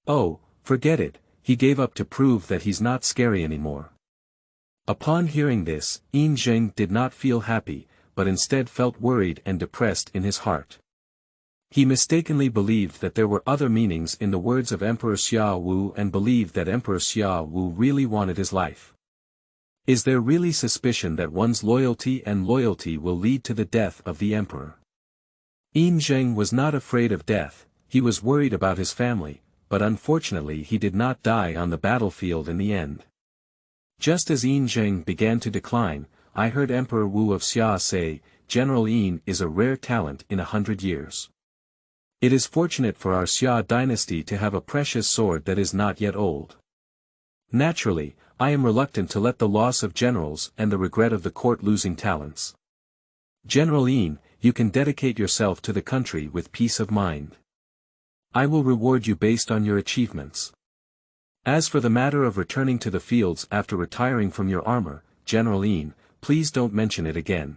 Oh, forget it, he gave up to prove that he's not scary anymore. Upon hearing this, Yin Zheng did not feel happy, but instead felt worried and depressed in his heart. He mistakenly believed that there were other meanings in the words of Emperor Xiaowu and believed that Emperor Xiaowu really wanted his life. Is there really suspicion that one's loyalty will lead to the death of the emperor? Yin Zheng was not afraid of death, he was worried about his family, but unfortunately he did not die on the battlefield in the end. Just as Yin Zheng began to decline, I heard Emperor Wu of Xia say, General Yin is a rare talent in 100 years. It is fortunate for our Xia dynasty to have a precious sword that is not yet old. Naturally, I am reluctant to let the loss of generals and the regret of the court losing talents. General Yin, you can dedicate yourself to the country with peace of mind. I will reward you based on your achievements. As for the matter of returning to the fields after retiring from your armor, General Yin, please don't mention it again.